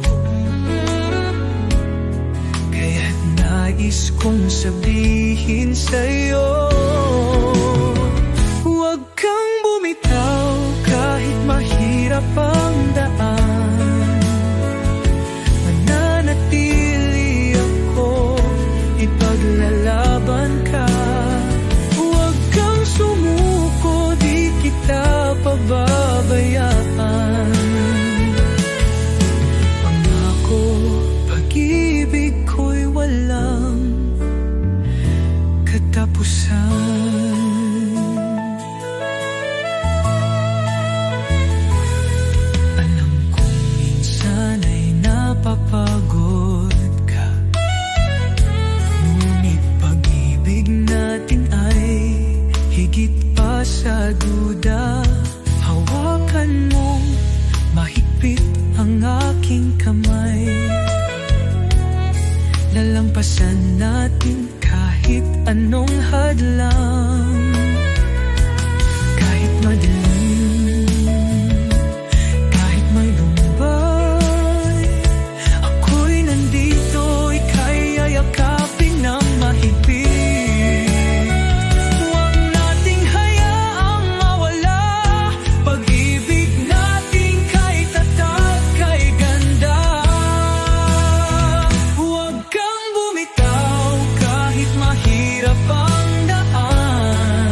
kaya't nais kong sabihin sa'yo, huwag kang bumitaw kahit mahirap ang daan. Mananatili ako, ipaglalaban ka. Huwag kang sumuko, di kita pababayaan. Pangako, pag-ibig ko'y walang katapusan. Alam kong minsan ay napapagod ka, ngunit pag-ibig natin ay higit pa sa duda. Hawakan mong mahigpit ang aking kamay, lalampasan natin kahit anong hadlang. Kahit madilim, kahit may lumbay, ako'y nandito, ika'y yayakapin ng mahigpit. Huwag nating hayaang mawala, pag-ibig natin kay tatat, kay ganda. Huwag kang bumitaw kahit mahirap ang daan.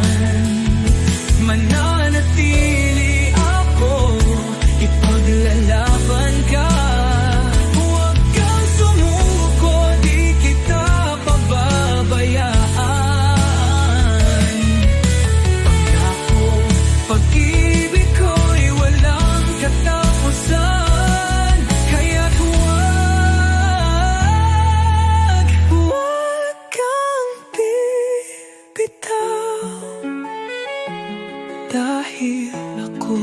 Mananatili ako, ipaglalaban ka. Huwag kang sumuko, di kita pababayaan. Pangako, pag-ibig ko'y walang katapusan, kaya't huwag kang bibitaw, dahil ako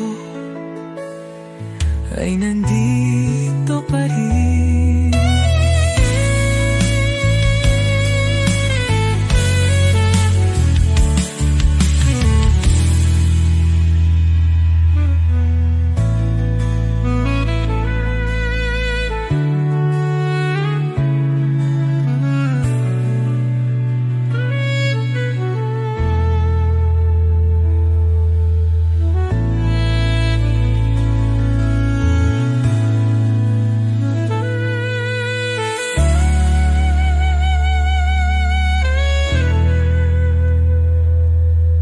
ay nandito pa rin.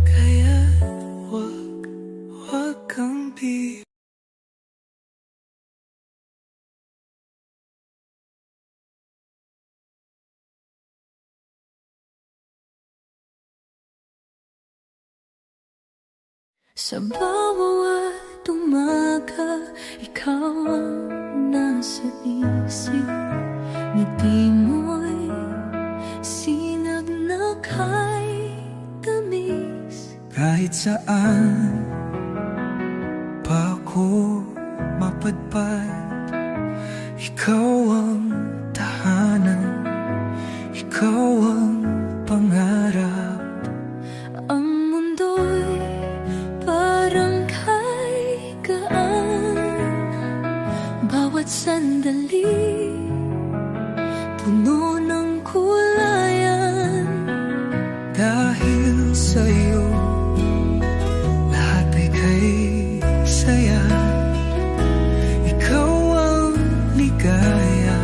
Kaya wag kang Sa bawat umaga, ikaw ang nasa isip. Ngiti mo'y sinag na kay tamis. kahit saan pa ako mapadpad, ikaw ang tahanan, ikaw ang pangarap. Ang mundo'y parang kay gaan, bawat sandali puno ng kulayan. Dahil sa'yo, lahat ay kay saya. Ikaw ang ligaya.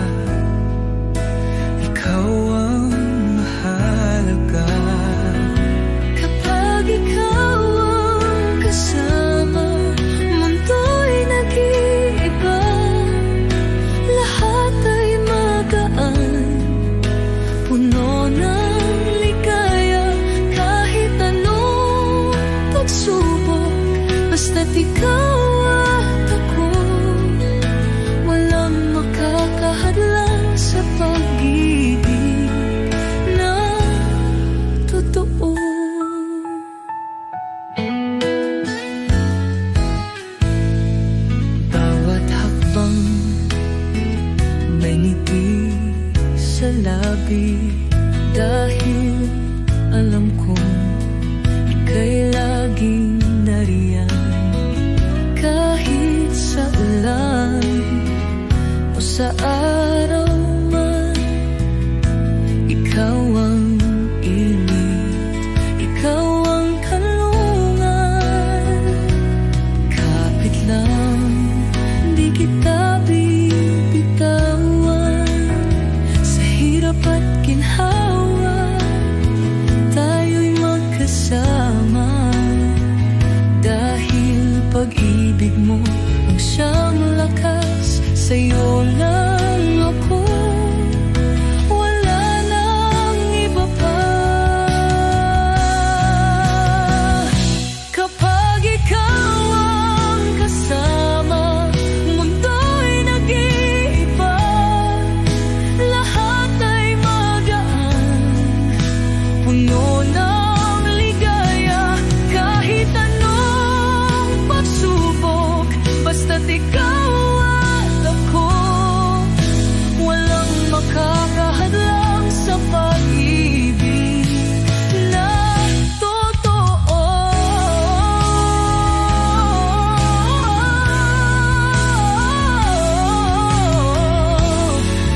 basta't ikaw at ako. Walang makakahadlang sa pag-ibig na totoo. Bawat hakbang may ngiti sa labi, dahil alam kong ika'y laging nariyan. Kahit sa ulan o sa araw man, ikaw ang init, ikaw ang kanlungan. Kapit lang, di kita bibitawan. Sa hirap at ginhawa, tayo'y magkasama. Dahil pag-ibig mo ang siyang lakas, sa'yo lang ako, wala nang iba pa. Kapag ikaw ang kasama, mundo'y nag-iiba. Lahat ay magaan, puno ng ligaya. Kahit anong pagsubok, basta't ikaw at ako, walang makakahadlang sa pag-ibig na totoo.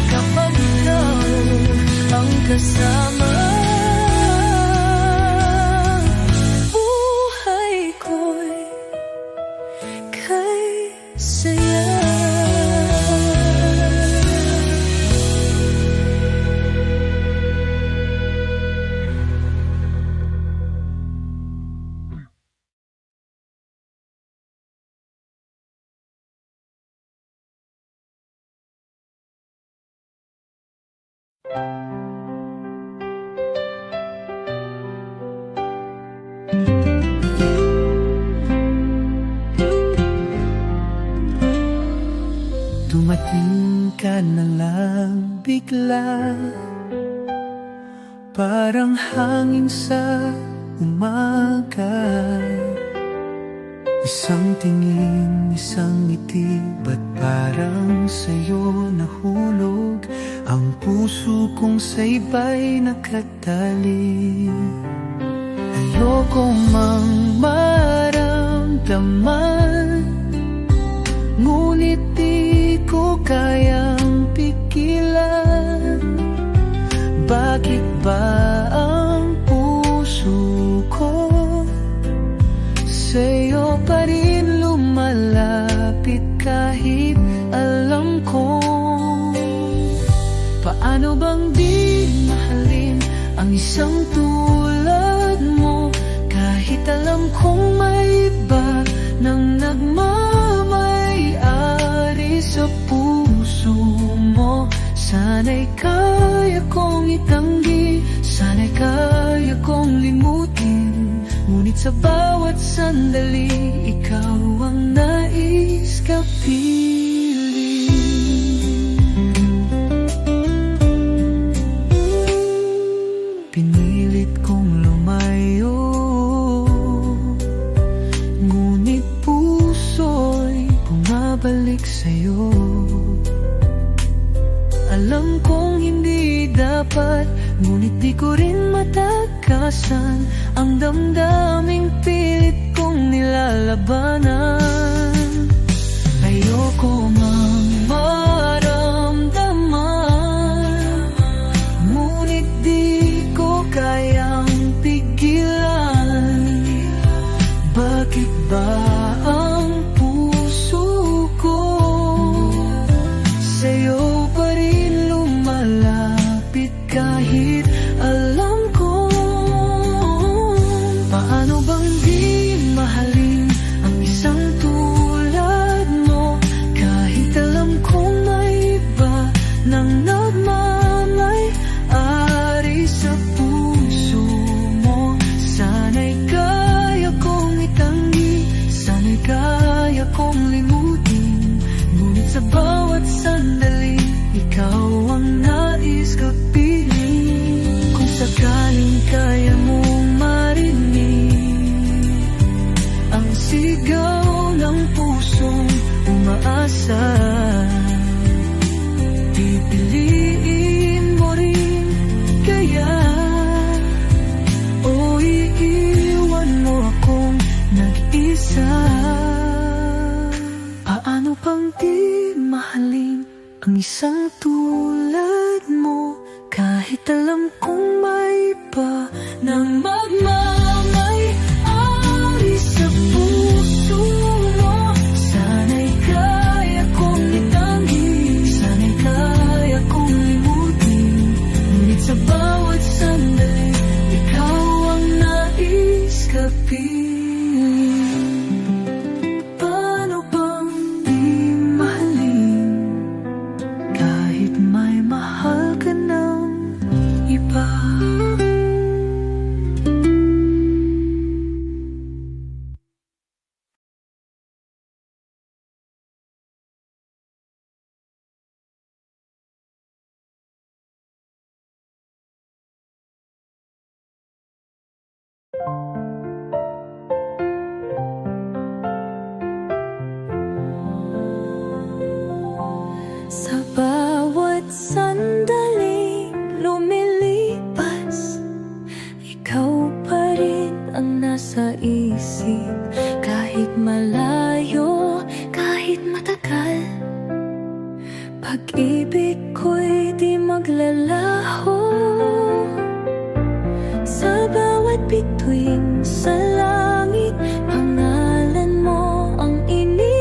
Kapag ikaw ang kasama, buhay ko'y kay saya. Dumating ka na lang bigla, parang hangin sa umaga. Isang tingin, isang ngiti, ba't parang sa'yo nahulog ang puso kong sa iba'y nakatali. Ayoko mang maramdaman, ngunit di ko kayang pigilan. Bakit ba ang puso ko sa'yo pa rin lumalapit, kahit alam ko paano bang di mahalin ang isang tulad mo. Kahit alam kong may iba nang nagmamay-ari sa puso mo. Sana'y kaya kong itanggi, sana'y kaya kong limutin, ngunit sa bawat sandali, ikaw ang nais kapiling. Pinilit kong lumayo, ngunit puso'y bumabalik sa'yo. Alam kong hindi dapat, ngunit di ko rin matakasan ang damdaming pilit kong nilalabanan. Ayoko mang maramdaman, ngunit di ko kayang pigilan. Bakit ba ang puso ko sa'yo pa rin lumalapit, kahit alam ko paano bang di mahalin ang isang tulad kong limutin, ngunit sa bawat sandali ikaw ang nais ko piling. Kung sakaling kaya mong marinig ang sigaw ng pusong umaasa, pipiliin mo rin kaya o iiwan mo akong nag-isa? Paano bang di mahalin ang isang tulad mo, kahit alam kong may iba nang magmamay-ari sa puso mo? Sana'y kaya kong itanggi, sana'y kaya kong limutin, ngunit sa bawat sandali ikaw ang nais kapiling. Paano bang di mahalin kahit may mahal ka ng iba? Sa bawat sandali lumilipas, ikaw pa rin ang nasa isip. Kahit malayo, kahit matagal, pag-ibig ko'y di maglalaho. Sa bawat bituin sa langit, pangalan mo ang iniibig.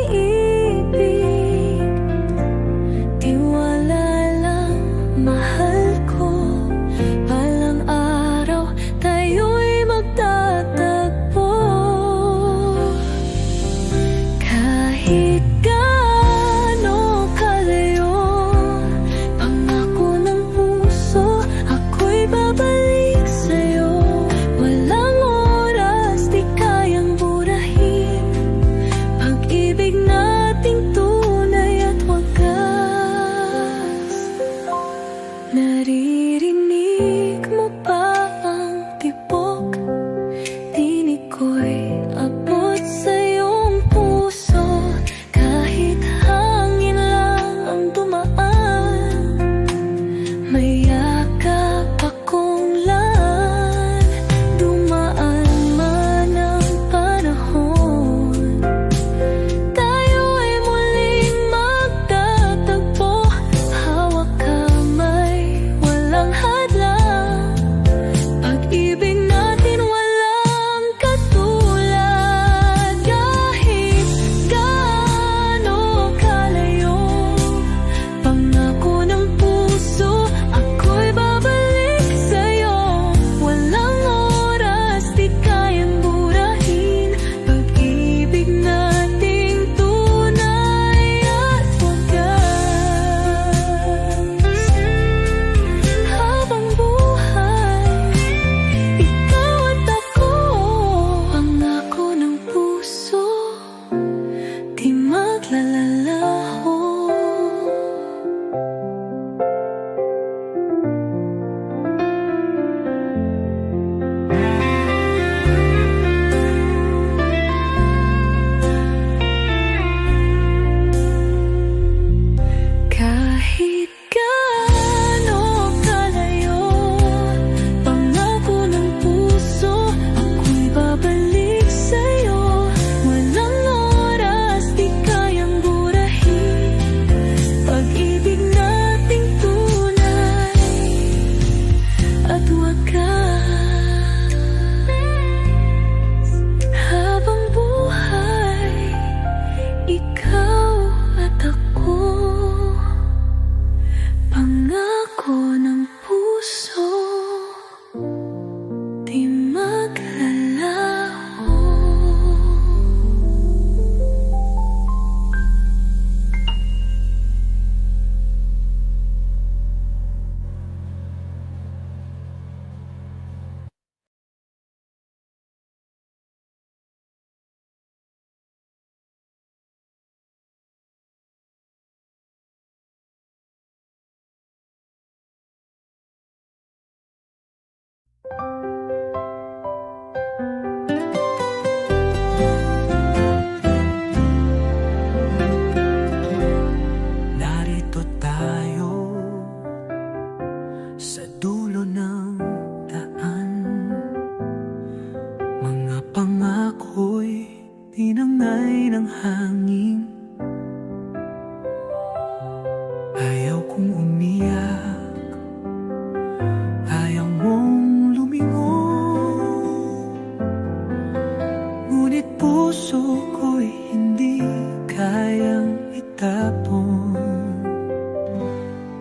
Tiwala lang, mahal ko, balang araw tayo'y magtatagpo. Kahit gaano kalayo, pangako ng puso, ako'y babalik sa'yo. Walang oras di kayang burahin pag-ibig nating tunay at wagas. Naririnig mo ba ang tibok? Tinig ko'y abot sa iyong puso. Kahit hangin lang ang dumaan, may yakap akong laan. Dumaan man ang panahon, tayo ay muling magtatagpo. Hawak kamay, walang hadlang, pag-ibig natin walang katulad. Kahit gaano kalayo, pangako ng puso, ako'y babalik sa'yo. Walang oras di kayang burahin pag-ibig nating tunay at wagas. Habang buhay, ikaw at ako, pangako ng puso, di maglalalaho. Kahit gaano kalayo, pangako ng puso, ako'y babalik sa'yo. Walang oras di kayang burahin pag-ibig nating tunay at wagas. Habang buhay, ikaw at ako, pangako ng puso, di maglalaho. Narito tayo sa dulo ng daan. Mga pangako'y tinangay ng hangin. Ayaw kong umiyak, ayaw mong lumingon. Ngunit puso ko'y hindi kayang itapon.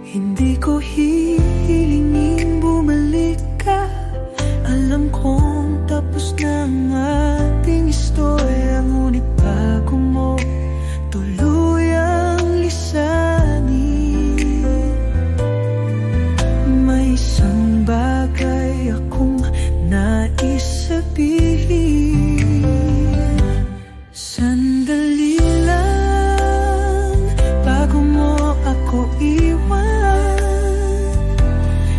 Hindi ko hihilingin bumalik ka. Alam kong tapos na ang ating istorya. Ngunit bago mo tuluyang lisanin, may isang bagay akong nais sabihin. Sandali lang bago mo ako iwan.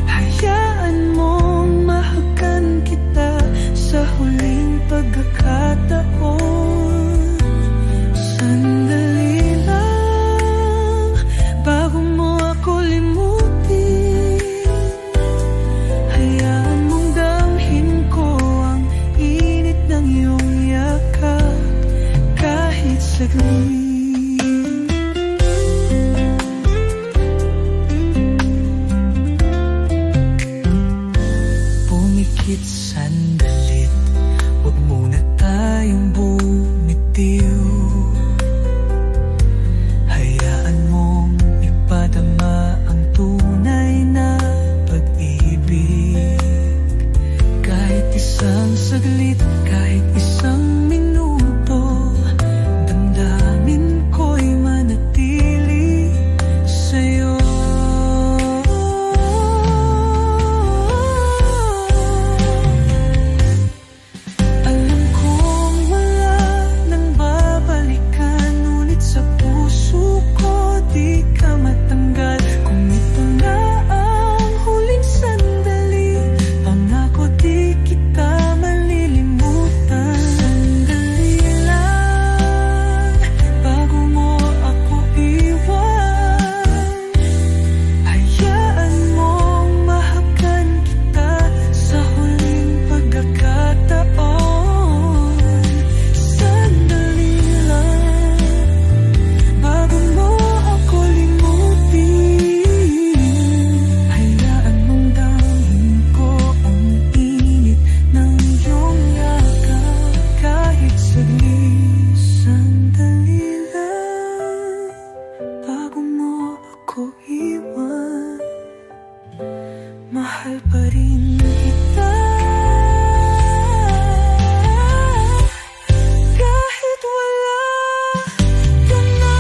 Hayaan mong mahagan kita sa huling pagkakataon. Sandali lang bago mo ako limutin. Hayaan mong damhin ko ang init ng iyong yakap kahit saglit. Pumikit sandalit, huwag muna tayong bumitiw. Hayaan mong ipadama ang tunay na pag-ibig. Kahit isang saglit, kahit isang minuto, damdamin ko'y manatili sa'yo. Alam kong wala nang babalikan, ngunit sa puso ko di ka matanggal. Kung ito na ang huling sandali, pangako di kita malilimutan. Sandali lang bago mo ako iwan. Hayaan mong mahagan kita sa huling pagkakataon. Sandali lang bago mo ako limutin. Hayaan mong damhin ko ang init ng iyong yakap kahit saglit. Sandali lang bago mo ako iwan. Mahal pa rin kita kahit wala ka na.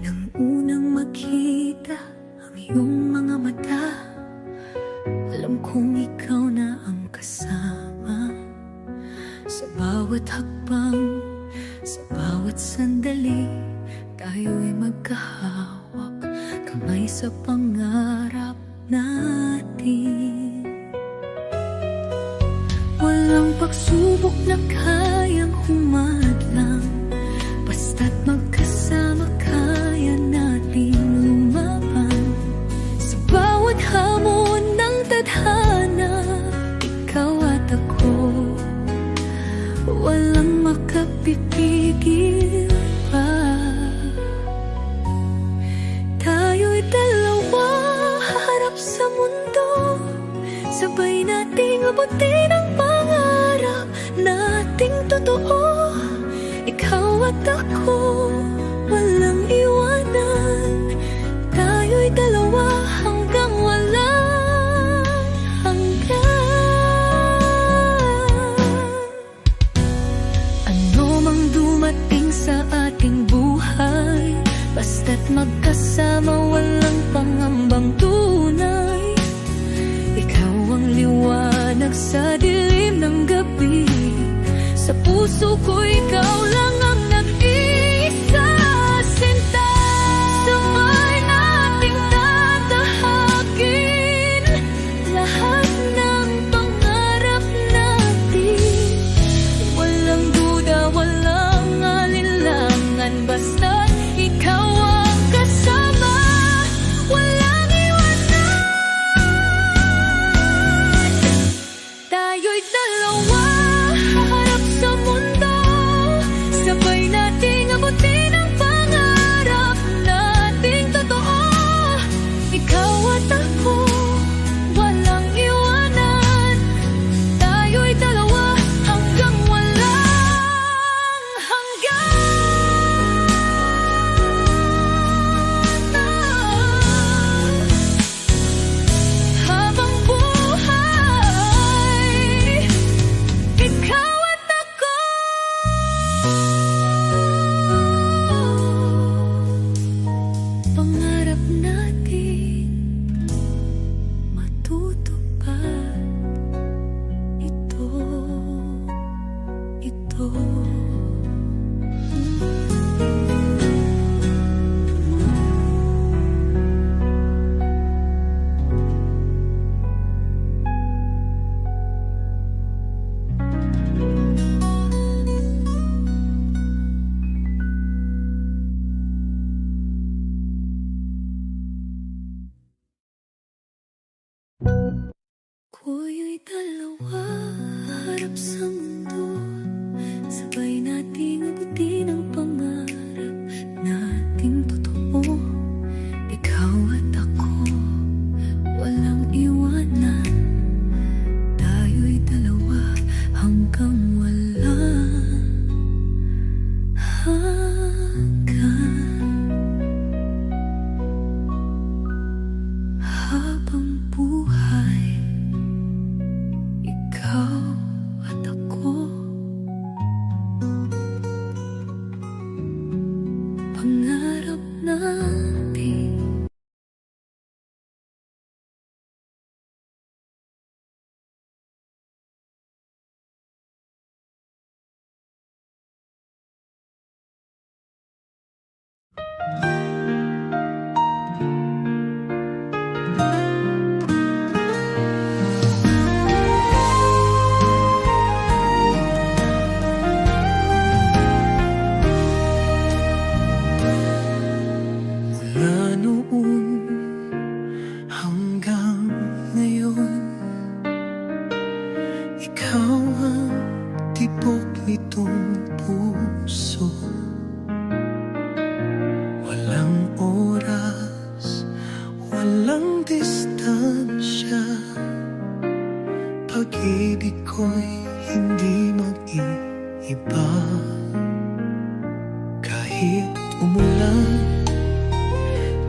Nang unang makita ang iyong mga mata, alam kong ikaw na ang kasama. Sa bawat hakbang, sa bawat sandali, tayo'y magkahawak, kamay sa pangarap natin. Walang pagsubok na kayang humadlang, basta't magkasama kaya natin lumaban. Sa bawat hamon ng tadhana, ikaw at ako, walang abutin ang pangarap nating totoo. Ikaw at ako, walang iwanan. Tayo'y dalawa hanggang walang hanggan. Ano mang dumating sa ating buhay, basta't magkasama walang pangambang tunay. Ikaw ang liwanag sa dilim ng gabi. Sa puso ko ikaw lang ang nag-iisa. Sinta, sabay nating tatahakin lahat ng pangarap natin. Walang duda, walang alinlangan, basta't ikaw ang kasama. Walang iwanan. Tayo'y dalawa, haharap sa mundo. Sabay nating abutin ang pangarap nating totoo. Ikaw at ako, walang iwanan. Tayo'y dalawa hanggang walang hanggan. Habang buhay, ikaw at ako. Pangarap natin matutupad. Ito Tayo'y dalawa, harap sa mundo. Sabay nating abutin ang pangarap nating totoo. Ikaw at ako, walang iwanan. Tayo'y dalawa hanggang walang hanggan. Habang buhay, ikaw at ako. Pangarap natin. Mula noon hanggang ngayon, ikaw ang tibok nitong puso. Walang oras, walang distansya. Pag-ibig ko'y hindi mag-iiba. Kahit umulan,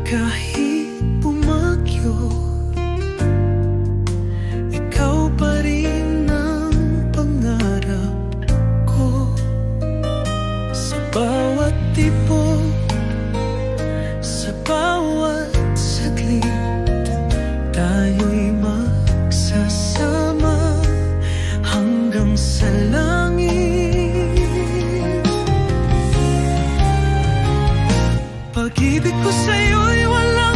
kahit bumagyo, ikaw pa rin ang pangarap ko. Sa bawat tibok, sa bawat saglit, tayo'y magsasama hanggang sa langit. Pag-ibig ko sa'yo'y walang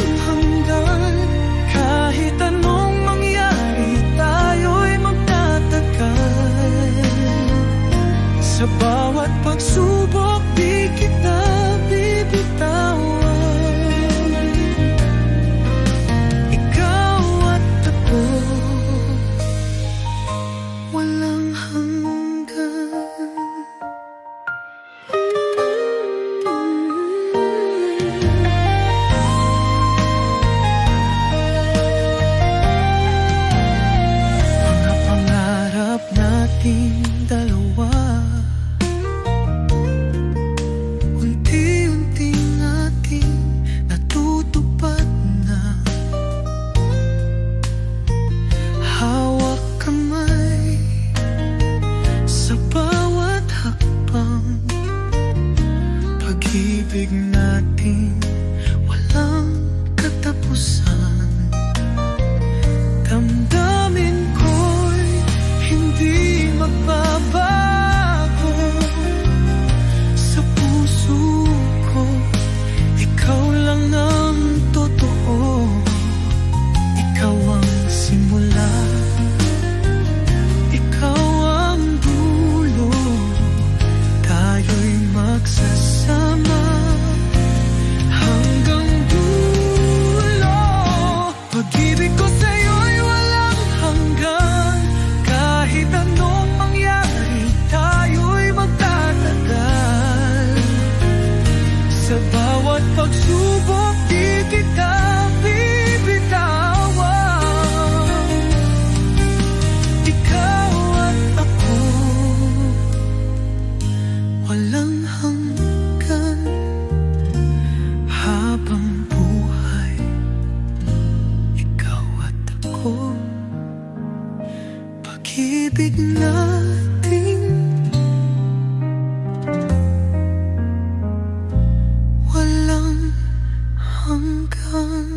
pag-ibig natin walang hanggan.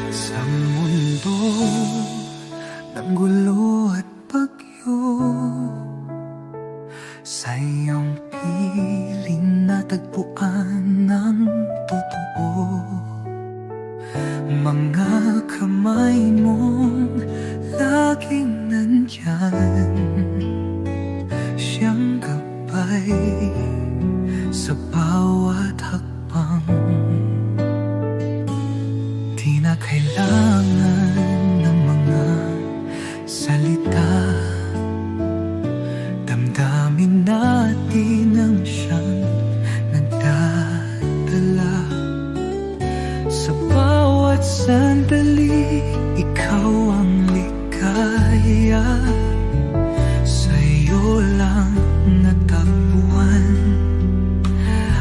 Sa mundo ng gulo at bagyo, sa iyong piling natagpuan ng totoo. Mga kamay mong laging nandyan, siyang gabay sa bawat hakbang. Di na kailangan ng mga salita, damdamin natin ang siyang nagdadala. Sa bawat sandali, ikaw ang ligaya. Sa'yo lang natagpuan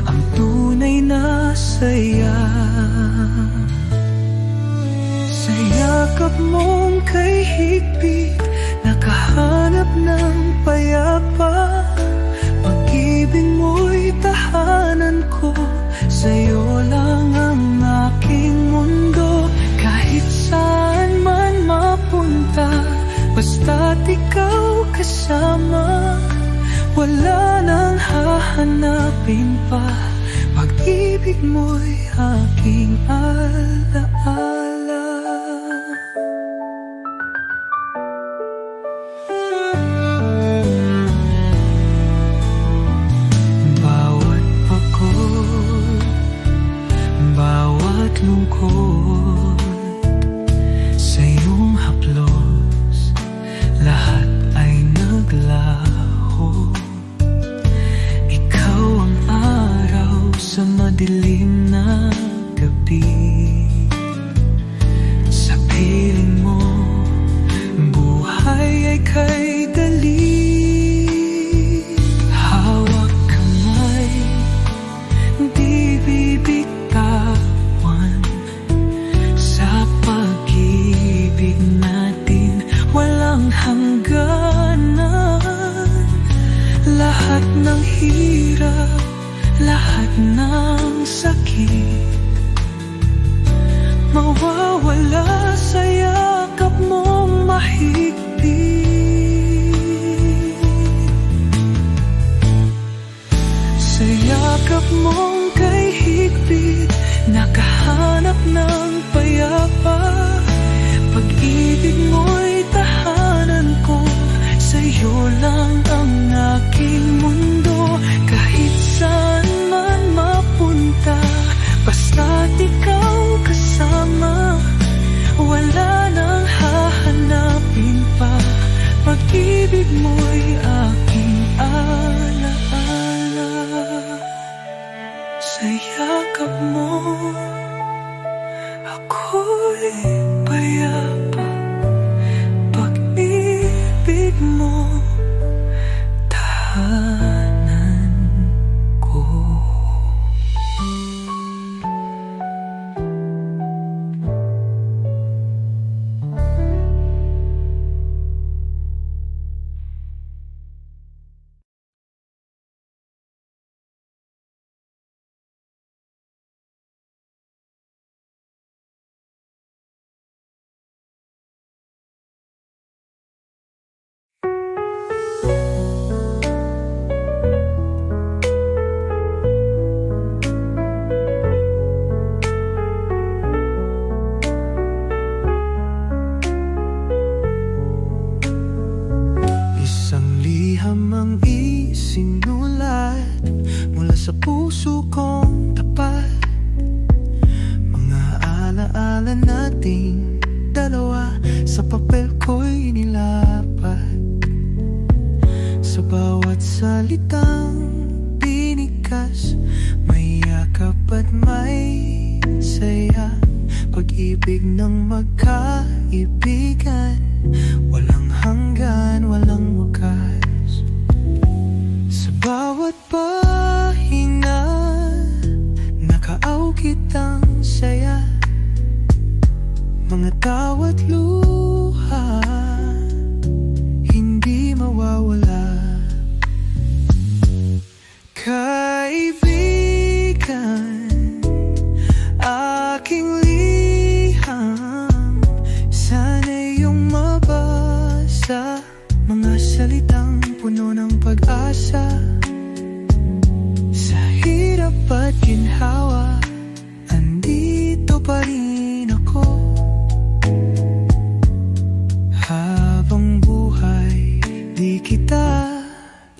ang tunay na saya. Sa yakap mong kay higpit, nakahanap ng payapa. Pag-ibig mo'y tahanan ko, sa'yo lang ang aking mundo. Kahit saan man mapunta, basta't ikaw kasama, wala nang hahanapin pa. Pag-ibig mo'y aking alaala. Bawat pagod, bawat lungkot, sa iyong haplos, lahat ay naglaho. Ikaw ang araw sa madilim na gabi. Sa piling mo, buhay ay kay dali. Hawak kamay, di bibitawan. Sa pag-ibig natin, walang hangganan. Lahat ng hirap, lahat ng sakit, mawawala sa yakap mong mahigpit. Sa yakap mong kay higpit, nakahanap ng payapa. Pag-ibig mo'y tahanan ko, sa'yo lang ang aking mundo. Kahit saan man mapunta, basta't ikaw kasama, wala nang hahanapin pa. Pag-ibig mo'y aking alaala. Sa yakap mo, ako'y payapa. Pag-ibig mo, tahanan ko. sa puso kong tapat. Mga alaala nating dalawa sa papel ko'y nilapat. Sa bawat salitang binikas, may yakap at may saya. Pag-ibig ng magkaibigan, walang hanggan, walang wakas. Sa bawat pahinga, nakaawkit ang saya. Mga tawat luha, hindi mawawala. Kaibigan, aking liham, sana iyong mabasa. Mga salitang puno ng pag-asa. Sa hirap at ginhawa, andito pa rin ako. Habang buhay, di kita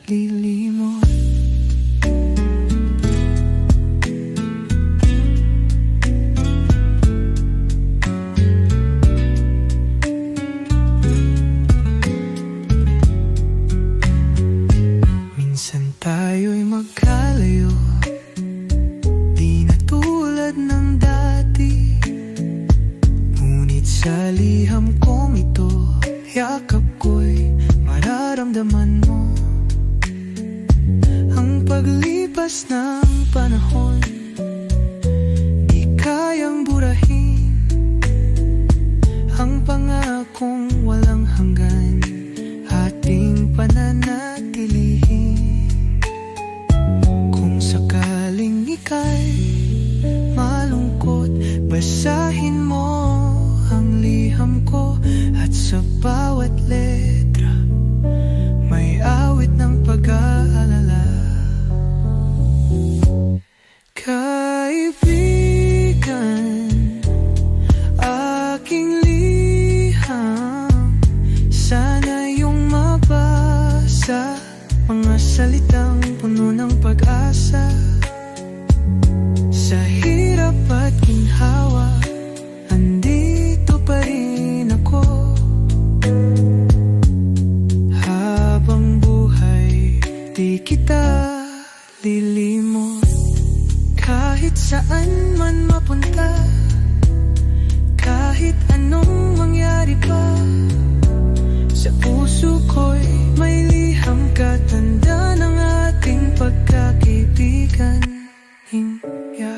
lilimot. Minsan tayo'y magkalayo, di na tulad ng dati. Ngunit sa liham kong ito, yakap ko'y mararamdaman mo. Ang paglipas ng panahon, di kayang burahin ang pangakong walang hanggan, ating pananatilihin. Kung sakaling ika'y malungkot, basahin mo ang liham ko. At sa bawat letra, may awit ng pag-aalala. Kaibigan, aking liham, sana iyong mabasa. Mga salitang puno ng pag-asa. Sa hirap at ginhawa, andito pa rin ako. Habang buhay, di kita lilimot. Kahit saan man mapunta, kahit anong mangyari pa, sa puso ko'y may liham ka, tanda ng ating pagkakaibigan. Hingya